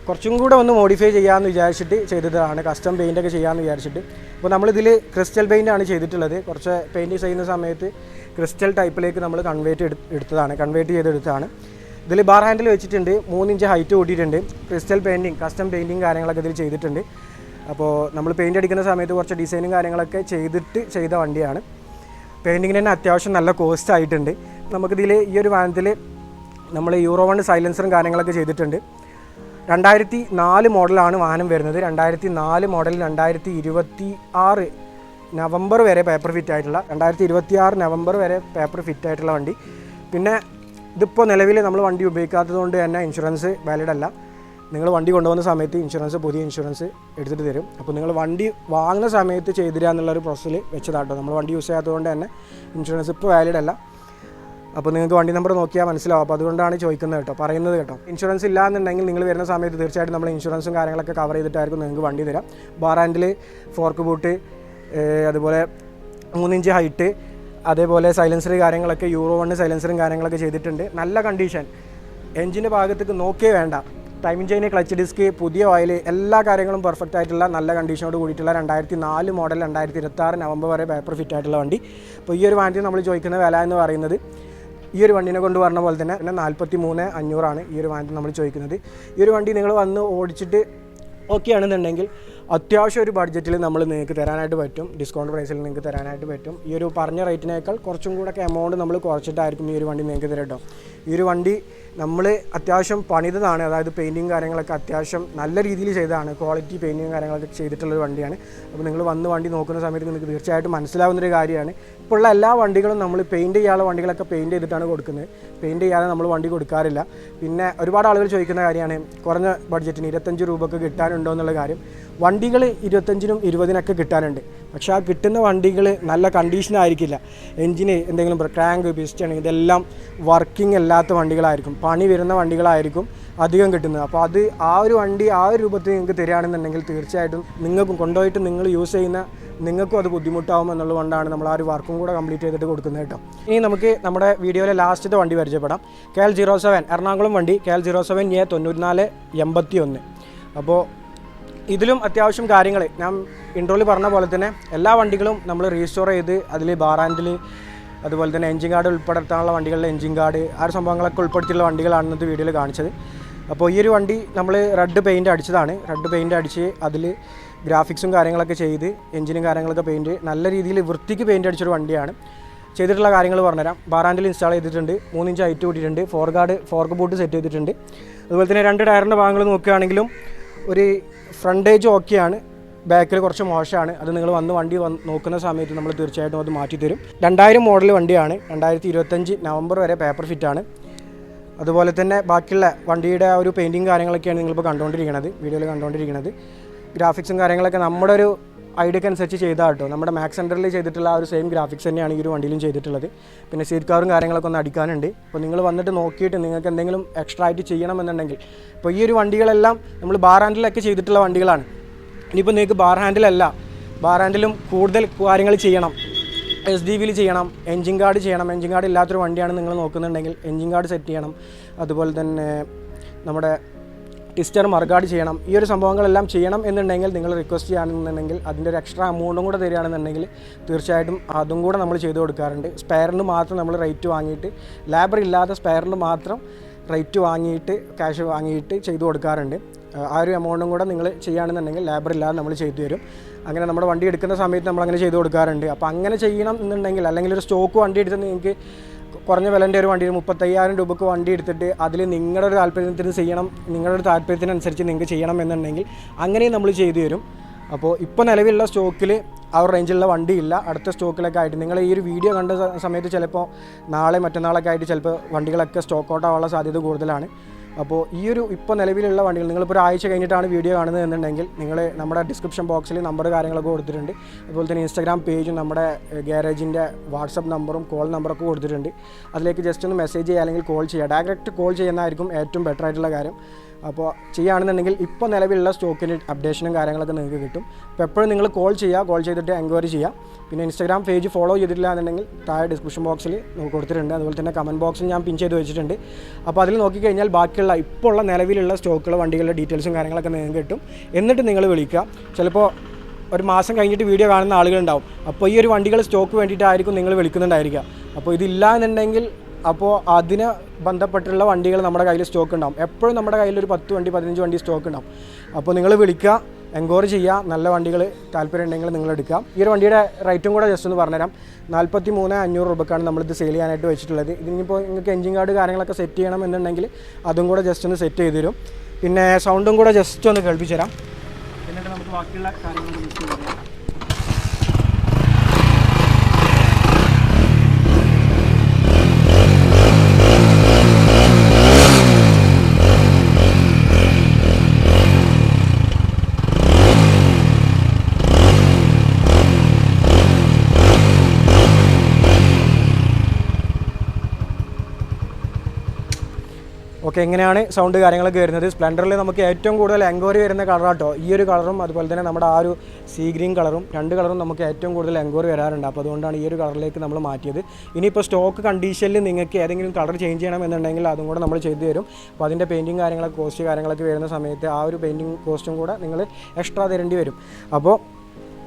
കുറച്ചും കൂടെ ഒന്ന് മോഡിഫൈ ചെയ്യാമെന്ന് വിചാരിച്ചിട്ട് ചെയ്തതാണ്. കസ്റ്റം പെയിൻറ്റൊക്കെ ചെയ്യാമെന്ന് വിചാരിച്ചിട്ട്. അപ്പോൾ നമ്മളിതിൽ ക്രിസ്റ്റൽ പെയിൻ്റാണ് ചെയ്തിട്ടുള്ളത്. കുറച്ച് പെയിൻറ്റ് ചെയ്യുന്ന സമയത്ത് ക്രിസ്റ്റൽ ടൈപ്പിലേക്ക് നമ്മൾ കൺവേർട്ട് ചെയ്തെടുത്തതാണ്. ഇതിൽ ബാർ ഹാൻഡിൽ വെച്ചിട്ടുണ്ട്, 3 ഇഞ്ച് ഹൈറ്റ് കൂട്ടിയിട്ടുണ്ട്. ക്രിസ്റ്റൽ പെയിൻറ്റിങ്, കസ്റ്റം പെയിൻറ്റിങ് കാര്യങ്ങളൊക്കെ ഇതിൽ ചെയ്തിട്ടുണ്ട്. അപ്പോൾ നമ്മൾ പെയിൻറ്റ് അടിക്കുന്ന സമയത്ത് കുറച്ച് ഡിസൈനും കാര്യങ്ങളൊക്കെ ചെയ്ത വണ്ടിയാണ്. പെയിൻറ്റിങ്ങിന് തന്നെ അത്യാവശ്യം നല്ല കോസ്റ്റ് ആയിട്ടുണ്ട്. നമുക്കിതിൽ ഈ ഒരു വാഹനത്തിൽ നമ്മൾ Euro 1 സൈലൻസറും കാര്യങ്ങളൊക്കെ ചെയ്തിട്ടുണ്ട്. 2004 മോഡലാണ് വാഹനം വരുന്നത്. 2004 മോഡൽ 2026 നവംബർ വരെ പേപ്പർ ഫിറ്റ് ആയിട്ടുള്ള 2026 നവംബർ വരെ പേപ്പർ ഫിറ്റ് ആയിട്ടുള്ള വണ്ടി. പിന്നെ ഇതിപ്പോൾ നിലവിൽ നമ്മൾ വണ്ടി ഉപയോഗിക്കാത്തത് കൊണ്ട് തന്നെ ഇൻഷുറൻസ് വാലിഡ് അല്ല. നിങ്ങൾ വണ്ടി കൊണ്ടുപോകുന്ന സമയത്ത് പുതിയ ഇൻഷുറൻസ് എടുത്തിട്ട് തരും. അപ്പോൾ നിങ്ങൾ വണ്ടി വാങ്ങുന്ന സമയത്ത് ചെയ്തിരിക എന്നുള്ളൊരു പ്രോസസ്സിൽ വെച്ചതാട്ടോ. നമ്മൾ വണ്ടി യൂസ് ചെയ്യാത്തതുകൊണ്ട് തന്നെ ഇൻഷുറൻസ് ഇപ്പോൾ വാലിഡ് അല്ല. അപ്പോൾ നിങ്ങൾക്ക് വണ്ടി നമ്പർ നോക്കിയാൽ മനസ്സിലാവും. അപ്പോൾ അതുകൊണ്ടാണ് ചോദിക്കുന്നത് പറയുന്നത് കേട്ടോ. ഇൻഷുറൻസ് ഇല്ല എന്നുണ്ടെങ്കിൽ നിങ്ങൾ വരുന്ന സമയത്ത് തീർച്ചയായിട്ടും നമ്മൾ ഇൻഷുറൻസും കാര്യങ്ങളൊക്കെ കവർ ചെയ്തിട്ടായിരിക്കും നിങ്ങൾക്ക് വണ്ടി തരാം. ബാർ ഹാൻഡിൽ, ഫോർക്ക് ബൂട്ട്, അതുപോലെ 3 ഇഞ്ച് ഹൈറ്റ്, അതേപോലെ സൈലൻസർ കാര്യങ്ങളൊക്കെ Euro 1 സൈലൻസറും കാര്യങ്ങളൊക്കെ ചെയ്തിട്ടുണ്ട്. നല്ല കണ്ടീഷൻ, എൻജിൻ്റെ ഭാഗത്തേക്ക് നോക്കിയേ വേണ്ട. ടൈമിംഗ് ചെയിൻ, ക്ലച്ച് ഡിസ്ക്, പുതിയ ഓയിൽ, എല്ലാ കാര്യങ്ങളും പെർഫെക്റ്റ് ആയിട്ടുള്ള നല്ല കണ്ടീഷനോട് കൂടിയിട്ടുള്ള 2004 മോഡൽ 2026 നവംബർ വരെ പേപ്പർ ഫിറ്റ് ആയിട്ടുള്ള വണ്ടി. അപ്പോൾ ഈ ഒരു വണ്ടി നമ്മൾ ചോദിക്കുന്ന വില എന്ന് പറയുന്നത് ഈ ഒരു വണ്ടീനെ കൊണ്ട് പറഞ്ഞ പോലെ തന്നെ 43,500 ഈ ഒരു വണ്ടി നമ്മൾ ചോദിക്കുന്നത്. ഈ ഒരു വണ്ടി നിങ്ങൾ വന്ന് ഓടിച്ചിട്ട് ഓക്കെ ആണെന്നുണ്ടെങ്കിൽ അത്യാവശ്യം ഒരു ബഡ്ജറ്റിൽ നമ്മൾ നിങ്ങൾക്ക് തരാനായിട്ട് പറ്റും. ഡിസ്കൗണ്ട് പ്രൈസിൽ നിങ്ങൾക്ക് തരാനായിട്ട് പറ്റും. ഈ ഒരു പറഞ്ഞ റേറ്റിനേക്കാൾ കുറച്ചും കൂടെ എമൗണ്ട് നമ്മൾ കുറച്ചിട്ടായിരിക്കും ഈ ഒരു വണ്ടി നിങ്ങൾക്ക് തരാം കേട്ടോ. ഈ ഒരു വണ്ടി നമ്മൾ അത്യാവശ്യം പണിതാണ്, അതായത് പെയിൻറ്റിങ് കാര്യങ്ങളൊക്കെ അത്യാവശ്യം നല്ല രീതിയിൽ ചെയ്തതാണ്. ക്വാളിറ്റി പെയിൻറ്റിങ് കാര്യങ്ങളൊക്കെ ചെയ്തിട്ടുള്ളൊരു വണ്ടിയാണ്. അപ്പോൾ നിങ്ങൾ വന്ന് വണ്ടി നോക്കുന്ന സമയത്ത് നിങ്ങൾക്ക് തീർച്ചയായിട്ടും മനസ്സിലാവുന്നൊരു കാര്യമാണ്. ഇപ്പോൾ ഉള്ള എല്ലാ വണ്ടികളും നമ്മൾ പെയിൻറ്റ് ചെയ്യാനുള്ള വണ്ടികളൊക്കെ പെയിൻറ്റ് ചെയ്തിട്ടാണ് കൊടുക്കുന്നത്. പെയിൻറ്റ് ചെയ്യാതെ നമ്മൾ വണ്ടി കൊടുക്കാറില്ല. പിന്നെ ഒരുപാട് ആളുകൾ ചോദിക്കുന്ന കാര്യമാണ് കുറഞ്ഞ ബഡ്ജറ്റിന് 25 രൂപയ്ക്ക് കിട്ടാനുണ്ടോ എന്നുള്ള കാര്യം. വണ്ടികൾ 25-നും 20-നൊക്കെ കിട്ടാനുണ്ട്. പക്ഷേ ആ കിട്ടുന്ന വണ്ടികൾ നല്ല കണ്ടീഷനായിരിക്കില്ല. എൻജിന് എന്തെങ്കിലും ക്രാങ്ക്, പിസ്റ്റൺ ഇതെല്ലാം വർക്കിംഗ് അല്ലാത്ത വണ്ടികളായിരിക്കും, പണി വരുന്ന വണ്ടികളായിരിക്കും അധികം കിട്ടുന്നത്. അപ്പോൾ ആ ഒരു വണ്ടി ആ ഒരു രൂപത്തിൽ നിങ്ങൾക്ക് തരികയാണെന്നുണ്ടെങ്കിൽ തീർച്ചയായിട്ടും നിങ്ങൾക്കും കൊണ്ടുപോയിട്ട് നിങ്ങൾ യൂസ് ചെയ്യുന്ന നിങ്ങൾക്കും അത് ബുദ്ധിമുട്ടാവും എന്നുള്ളതുകൊണ്ടാണ് നമ്മൾ ആ ഒരു വർക്കും കൂടെ കംപ്ലീറ്റ് ചെയ്തിട്ട് കൊടുക്കുന്നത് കേട്ടോ. ഇനി നമുക്ക് നമ്മുടെ വീഡിയോയിലെ ലാസ്റ്റത്തെ വണ്ടി പരിചയപ്പെടാം. KL 07 എറണാകുളം വണ്ടി, KL 07A 9481. അപ്പോൾ ഇതിലും അത്യാവശ്യം കാര്യങ്ങൾ ഞാൻ ഇൻട്രോയിൽ പറഞ്ഞ പോലെ തന്നെ എല്ലാ വണ്ടികളും നമ്മൾ റീസ്റ്റോർ ചെയ്ത് അതിൽ ബാർ ഹാൻഡിൽ, അതുപോലെ തന്നെ എൻജിൻ ഗാർഡ് ഉൾപ്പെടുത്താനുള്ള വണ്ടികളിലെ എൻജിൻ ഗാർഡ്, ആ ഒരു സംഭവങ്ങളൊക്കെ ഉൾപ്പെടുത്തിയുള്ള വണ്ടികളാണ് ഇന്നത്തെ വീഡിയോയിൽ കാണിച്ചത്. അപ്പോൾ ഈ ഒരു വണ്ടി നമ്മൾ റെഡ് പെയിൻറ്റ് അടിച്ചതാണ്. റെഡ് പെയിൻറ്റ് അടിച്ച് അതിൽ ഗ്രാഫിക്സും കാര്യങ്ങളൊക്കെ ചെയ്ത് എൻജിനും കാര്യങ്ങളൊക്കെ പെയിൻറ്റ് നല്ല രീതിയിൽ വൃത്തിക്ക് പെയിൻറ്റ് അടിച്ചൊരു വണ്ടിയാണ്. ചെയ്തിട്ടുള്ള കാര്യങ്ങൾ പറഞ്ഞുതരാം. ബാർ ഹാൻഡിൽ ഇൻസ്റ്റാൾ ചെയ്തിട്ടുണ്ട്, 3 ഇഞ്ച് ഹൈറ്റ് കൂട്ടിയിട്ടുണ്ട്, ഫോർക്ക് ബൂട്ട് സെറ്റ് ചെയ്തിട്ടുണ്ട്. അതുപോലെ തന്നെ 2 ടയറിൻ്റെ ഭാഗങ്ങൾ നോക്കുകയാണെങ്കിലും ഒരു ഫ്രണ്ടേജ് ഓക്കെയാണ്, ബാക്കിൽ കുറച്ച് മോശമാണ്. അത് നിങ്ങൾ വണ്ടി നോക്കുന്ന സമയത്ത് നമ്മൾ തീർച്ചയായിട്ടും അത് മാറ്റിത്തരും. 2000 മോഡൽ വണ്ടിയാണ്. 2025 നവംബർ വരെ പേപ്പർ ഫിറ്റാണ്. അതുപോലെ തന്നെ ബാക്കിയുള്ള വണ്ടിയുടെ ആ ഒരു പെയിൻറ്റിങ് കാര്യങ്ങളൊക്കെയാണ് നിങ്ങളിപ്പോൾ വീഡിയോയിൽ കണ്ടുകൊണ്ടിരിക്കുന്നത്. ഗ്രാഫിക്സും കാര്യങ്ങളൊക്കെ നമ്മുടെ ഒരു ഐഡിയക്ക് അനുസരിച്ച് ചെയ്താൽ കേട്ടോ. നമ്മുടെ മാക്സ് സെൻറ്ററിൽ ചെയ്തിട്ടുള്ള ആ ഒരു സെയിം ഗ്രാഫിക്സ് തന്നെയാണ് ഈ ഒരു വണ്ടിയിലും ചെയ്തിട്ടുള്ളത്. പിന്നെ സീറ്റ് കവറും കാര്യങ്ങളൊക്കെ ഒന്ന് അടിക്കാനുണ്ട്. അപ്പോൾ നിങ്ങൾ വന്നിട്ട് നോക്കിയിട്ട് നിങ്ങൾക്ക് എന്തെങ്കിലും എക്സ്ട്രാ ആയിട്ട് ചെയ്യണമെന്നുണ്ടെങ്കിൽ, ഇപ്പോൾ ഈ ഒരു വണ്ടികളെല്ലാം നമ്മൾ ബാർ ഹാൻഡിലൊക്കെ ചെയ്തിട്ടുള്ള വണ്ടികളാണ്. ഇനിയിപ്പോൾ നിങ്ങൾക്ക് ബാർ ഹാൻഡിലും കൂടുതൽ കാര്യങ്ങൾ ചെയ്യണം, SDVയിൽ ചെയ്യണം, എൻജിൻ ഗാർഡ് ചെയ്യണം. എൻജിൻ ഗാർഡ് ഇല്ലാത്തൊരു വണ്ടിയാണ് നിങ്ങൾ നോക്കുന്നുണ്ടെങ്കിൽ എൻജിൻ ഗാർഡ് സെറ്റ് ചെയ്യണം. അതുപോലെ തന്നെ നമ്മുടെ ടിസ്റ്റർ മർഗാർഡ് ചെയ്യണം. ഈ ഒരു സംഭവങ്ങളെല്ലാം ചെയ്യണം എന്നുണ്ടെങ്കിൽ നിങ്ങൾ റിക്വസ്റ്റ് ചെയ്യുകയാണെന്നുണ്ടെങ്കിൽ അതിൻ്റെ ഒരു എക്സ്ട്രാ എമൗണ്ടും കൂടെ തരികയാണെന്നുണ്ടെങ്കിൽ തീർച്ചയായിട്ടും അതും കൂടെ നമ്മൾ ചെയ്ത് കൊടുക്കാറുണ്ട്. സ്പെയറിന് മാത്രം നമ്മൾ റേറ്റ് വാങ്ങിയിട്ട്, ലേബർ ഇല്ലാത്ത സ്പെയറിന് മാത്രം റേറ്റ് വാങ്ങിയിട്ട് ക്യാഷ് വാങ്ങിയിട്ട് ചെയ്ത് കൊടുക്കാറുണ്ട്. ആ ഒരു എമൗണ്ടും കൂടെ നിങ്ങൾ ചെയ്യുകയാണെന്നുണ്ടെങ്കിൽ ലേബർ ഇല്ലാതെ നമ്മൾ ചെയ്തു തരും. അങ്ങനെ നമ്മുടെ വണ്ടി എടുക്കുന്ന സമയത്ത് നമ്മളങ്ങനെ ചെയ്ത് കൊടുക്കാറുണ്ട്. അപ്പോൾ അങ്ങനെ ചെയ്യണം എന്നുണ്ടെങ്കിൽ, അല്ലെങ്കിൽ ഒരു സ്റ്റോക്ക് വണ്ടി എടുത്ത് നിങ്ങൾക്ക് കുറഞ്ഞ വിലൻ്റെ ഒരു വണ്ടി 35,000 രൂപയ്ക്ക് വണ്ടി എടുത്തിട്ട് അതിൽ നിങ്ങളുടെ ഒരു താല്പര്യത്തിന് ചെയ്യണം, നിങ്ങളുടെ ഒരു താല്പര്യത്തിനനുസരിച്ച് നിങ്ങൾക്ക് ചെയ്യണം എന്നുണ്ടെങ്കിൽ അങ്ങനെയും നമ്മൾ ചെയ്തു തരും. അപ്പോൾ ഇപ്പോൾ നിലവിലുള്ള സ്റ്റോക്കിൽ ആ ഒരു റേഞ്ചിലുള്ള വണ്ടിയില്ല. അടുത്ത സ്റ്റോക്കിലൊക്കെ ആയിട്ട് നിങ്ങൾ ഈ ഒരു വീഡിയോ കണ്ട സമയത്ത് ചിലപ്പോൾ നാളെ മറ്റന്നാളൊക്കെ ആയിട്ട് ചിലപ്പോൾ വണ്ടികളൊക്കെ സ്റ്റോക്ക് ഔട്ട് ആവാനുള്ള സാധ്യത കൂടുതലാണ്. അപ്പോൾ ഈ ഒരു ഇപ്പോൾ നിലവിലുള്ള വണ്ടികൾ നിങ്ങളിപ്പോൾ ഒരാഴ്ച കഴിഞ്ഞിട്ടാണ് വീഡിയോ കാണുന്നത് എന്നുണ്ടെങ്കിൽ നിങ്ങൾ നമ്മുടെ ഡിസ്ക്രിപ്ഷൻ ബോക്സിൽ നമ്പർ കാര്യങ്ങളൊക്കെ കൊടുത്തിട്ടുണ്ട്. അതുപോലെ തന്നെ ഇൻസ്റ്റാഗ്രാം പേജും നമ്മുടെ ഗ്യാരേജിൻ്റെ വാട്സപ്പ് നമ്പറും കോൾ നമ്പറൊക്കെ കൊടുത്തിട്ടുണ്ട്. അതിലേക്ക് ജസ്റ്റ് ഒന്ന് മെസ്സേജ് ചെയ്യുക അല്ലെങ്കിൽ കോൾ ചെയ്യുക. ഡയറക്റ്റ് കോൾ ചെയ്യുന്നതായിരിക്കും ഏറ്റവും ബെറ്റർ ആയിട്ടുള്ള കാര്യം. അപ്പോൾ ചെയ്യുകയാണെന്നുണ്ടെങ്കിൽ ഇപ്പോൾ നിലവിലുള്ള സ്റ്റോക്കിൻ്റെ അപ്ഡേഷനും കാര്യങ്ങളൊക്കെ നിങ്ങൾക്ക് കിട്ടും. അപ്പോൾ എപ്പോഴും നിങ്ങൾ കോൾ ചെയ്തിട്ട് എൻക്വയറി ചെയ്യുക. പിന്നെ ഇൻസ്റ്റാഗ്രാം പേജ് ഫോളോ ചെയ്തിട്ടില്ല എന്നുണ്ടെങ്കിൽ താഴെ ഡിസ്ക്രിപ്ഷൻ ബോക്സിൽ കൊടുത്തിട്ടുണ്ട്. അതുപോലെ തന്നെ കമൻറ്റ് ബോക്സിൽ ഞാൻ പിൻ ചെയ്ത് വെച്ചിട്ടുണ്ട്. അപ്പോൾ അതിൽ നോക്കിക്കഴിഞ്ഞാൽ ബാക്കിയുള്ള ഇപ്പോൾ ഉള്ള നിലവിലുള്ള സ്റ്റോക്കുള്ള വണ്ടികളുടെ ഡീറ്റെയിൽസും കാര്യങ്ങളൊക്കെ നിങ്ങൾക്ക് കിട്ടും. എന്നിട്ട് നിങ്ങൾ വിളിക്കുക. ചിലപ്പോൾ ഒരു മാസം കഴിഞ്ഞിട്ട് വീഡിയോ കാണുന്ന ആളുകളുണ്ടാവും. അപ്പോൾ ഈ ഒരു വണ്ടികൾ സ്റ്റോക്ക് വേണ്ടിയിട്ടായിരിക്കും നിങ്ങൾ വിളിക്കുന്നുണ്ടായിരിക്കുക. അപ്പോൾ ഇതില്ല എന്നുണ്ടെങ്കിൽ അപ്പോൾ അതിന് ബന്ധപ്പെട്ടുള്ള വണ്ടികൾ നമ്മുടെ കയ്യിൽ സ്റ്റോക്ക് ഉണ്ടാവും. എപ്പോഴും നമ്മുടെ കയ്യിൽ ഒരു 10 വണ്ടി 15 വണ്ടി സ്റ്റോക്ക് ഉണ്ടാവും. അപ്പോൾ നിങ്ങൾ വിളിക്കുക, എൻക്വയറി ചെയ്യുക. നല്ല വണ്ടികൾ താല്പര്യം ഉണ്ടെങ്കിൽ നിങ്ങൾ എടുക്കാം. ഈ ഒരു വണ്ടിയുടെ റേറ്റും കൂടെ ജസ്റ്റ് ഒന്ന് പറഞ്ഞുതരാം. 43,500 രൂപക്കാണ് നമ്മളിത് സെയിൽ ചെയ്യാനായിട്ട് വെച്ചിട്ടുള്ളത്. ഇതിനിപ്പോൾ നിങ്ങൾക്ക് എൻജിൻ ഗാർഡ് കാര്യങ്ങളൊക്കെ സെറ്റ് ചെയ്യണം എന്നുണ്ടെങ്കിൽ അതും കൂടെ ജസ്റ്റ് ഒന്ന് സെറ്റ് ചെയ്ത് തരും. പിന്നെ സൗണ്ടും കൂടെ ജസ്റ്റ് ഒന്ന് കേൾപ്പിച്ചു തരാം. എന്നിട്ട് നമുക്ക് ബാക്കിയുള്ള കാര്യങ്ങൾ ജസ്റ്റ് പറയാം. ഓക്കെ, എങ്ങനെയാണ് സൗണ്ട് കാര്യങ്ങളൊക്കെ വരുന്നത്? സ്പ്ലെൻഡറിൽ നമുക്ക് ഏറ്റവും കൂടുതൽ എൻക്വയറി വരുന്ന കളറാട്ടോ ഈ ഒരു കളറും അതുപോലെ തന്നെ നമ്മുടെ ആ ഒരു സീ ഗ്രീൻ കളറും. 2 കളറും നമുക്ക് ഏറ്റവും കൂടുതൽ എൻക്വയറി വരാറുണ്ട്. അപ്പോൾ അതുകൊണ്ടാണ് ഈ ഒരു കളറിലേക്ക് നമ്മൾ മാറ്റിയത്. ഇനിയിപ്പോൾ സ്റ്റോക്ക് കണ്ടീഷനിൽ നിങ്ങൾക്ക് ഏതെങ്കിലും കളർ ചേഞ്ച് ചെയ്യണമെന്നുണ്ടെങ്കിൽ അതും കൂടെ നമ്മൾ ചെയ്തു തരും. അപ്പോൾ അതിൻ്റെ പെയിൻറ്റിങ് കാര്യങ്ങളൊക്കെ കോസ്റ്റ് കാര്യങ്ങളൊക്കെ വരുന്ന സമയത്ത് ആ ഒരു പെയിൻറ്റിങ് കോസ്റ്റും കൂടെ നിങ്ങൾ എക്സ്ട്രാ തരേണ്ടി വരും. അപ്പോൾ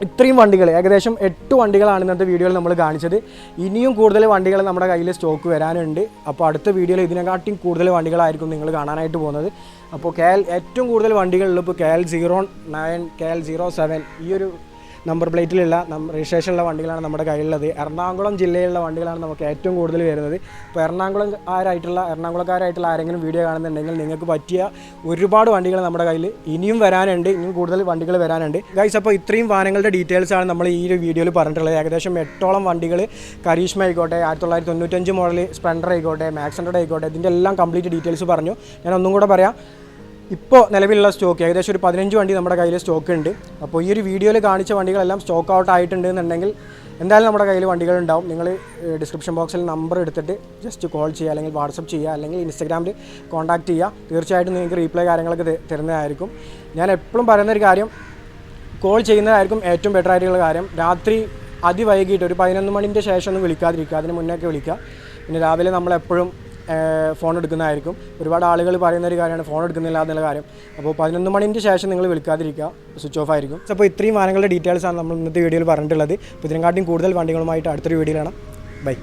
ഇത്രയും വണ്ടികൾ, ഏകദേശം 8 വണ്ടികളാണ് ഇന്നത്തെ വീഡിയോയിൽ നമ്മൾ കാണിച്ചത്. ഇനിയും കൂടുതൽ വണ്ടികൾ നമ്മുടെ കയ്യിൽ സ്റ്റോക്ക് വരാനുണ്ട്. അപ്പോൾ അടുത്ത വീഡിയോയിൽ ഇതിനെക്കാട്ടിയും കൂടുതൽ വണ്ടികളായിരിക്കും നിങ്ങൾ കാണാനായിട്ട് പോകുന്നത്. അപ്പോൾ ഏറ്റവും കൂടുതൽ വണ്ടികളിൽ ഇപ്പോൾ KL 09, KL 07 ഈ ഒരു നമ്പർ പ്ലേറ്റിലുള്ള രജിസ്ട്രേഷനുള്ള വണ്ടികളാണ് നമ്മുടെ കയ്യിലുള്ളത്. എറണാകുളം ജില്ലയിലുള്ള വണ്ടികളാണ് നമുക്ക് ഏറ്റവും കൂടുതൽ വരുന്നത്. ഇപ്പോൾ എറണാകുളക്കാരായിട്ടുള്ള ആരെങ്കിലും വീഡിയോ കാണുന്നുണ്ടെങ്കിൽ നിങ്ങൾക്ക് പറ്റിയ ഒരുപാട് വണ്ടികൾ നമ്മുടെ കയ്യിൽ ഇനിയും വരാനുണ്ട്. ഇനിയും കൂടുതൽ വണ്ടികൾ വരാനുണ്ട് ഗൈസ്. അപ്പോൾ ഇത്രയും വാഹനങ്ങളുടെ ഡീറ്റെയിൽസാണ് നമ്മൾ ഈ ഒരു വീഡിയോയിൽ പറഞ്ഞിട്ടുള്ളത്. ഏകദേശം 8ഓളം വണ്ടികൾ, കരീഷ്മ ആയിക്കോട്ടെ, 1995 മോഡൽ സ്പ്ലെൻഡർ ആയിക്കോട്ടെ, മാക്സ് 100 ആയിക്കോട്ടെ, ഇതിൻ്റെ എല്ലാം കംപ്ലീറ്റ് ഡീറ്റെയിൽസ് പറഞ്ഞു. ഞാൻ ഒന്നും കൂടെ പറയാം. ഇപ്പോൾ നിലവിലുള്ള സ്റ്റോക്ക് ഏകദേശം ഒരു 15 വണ്ടി നമ്മുടെ കയ്യിൽ സ്റ്റോക്ക് ഉണ്ട്. അപ്പോൾ ഈ ഒരു വീഡിയോയിൽ കാണിച്ച വണ്ടികളെല്ലാം സ്റ്റോക്ക് ഔട്ട് ആയിട്ടുണ്ട് എന്നുണ്ടെങ്കിൽ എന്തായാലും നമ്മുടെ കയ്യിൽ വണ്ടികളുണ്ടാവും. നിങ്ങൾ ഡിസ്ക്രിപ്ഷൻ ബോക്സിൽ നമ്പർ എടുത്തിട്ട് ജസ്റ്റ് കോൾ ചെയ്യുക, അല്ലെങ്കിൽ വാട്സപ്പ് ചെയ്യുക, അല്ലെങ്കിൽ ഇൻസ്റ്റാഗ്രാമിൽ കോൺടാക്റ്റ് ചെയ്യുക. തീർച്ചയായിട്ടും നിങ്ങൾക്ക് റീപ്ലൈ കാര്യങ്ങളൊക്കെ തരുന്നതായിരിക്കും. ഞാൻ എപ്പോഴും പറയുന്നൊരു കാര്യം, കോൾ ചെയ്യുന്നതായിരിക്കും ഏറ്റവും ബെറ്റർ ആയിട്ടുള്ള കാര്യം. രാത്രി അതിവൈകിട്ട് ഒരു 11 മണിൻ്റെ ശേഷം ഒന്നും വിളിക്കാതിരിക്കുക, അതിന് മുന്നേയൊക്കെ വിളിക്കുക. പിന്നെ രാവിലെ നമ്മളെപ്പോഴും ഫോൺ എടുക്കുന്നതായിരിക്കും. ഒരുപാട് ആളുകൾ പറയുന്നൊരു കാര്യമാണ് ഫോൺ എടുക്കുന്നില്ല എന്നുള്ള കാര്യം. അപ്പോൾ 11 മണിൻ്റെ ശേഷം നിങ്ങൾ വിളിക്കാതിരിക്കുക, സ്വിച്ച് ഓഫ് ആയിരിക്കും. അപ്പോൾ ഇത്രയും വാഹനങ്ങളുടെ ഡീറ്റെയിൽസാണ് നമ്മൾ ഇന്നത്തെ വീഡിയോയിൽ പറഞ്ഞിട്ടുള്ളത്. അപ്പോൾ ഇതിനെക്കാട്ടിയും കൂടുതൽ വണ്ടികളുമായിട്ട് അടുത്തൊരു വീഡിയോയിലാണ്. ബൈ.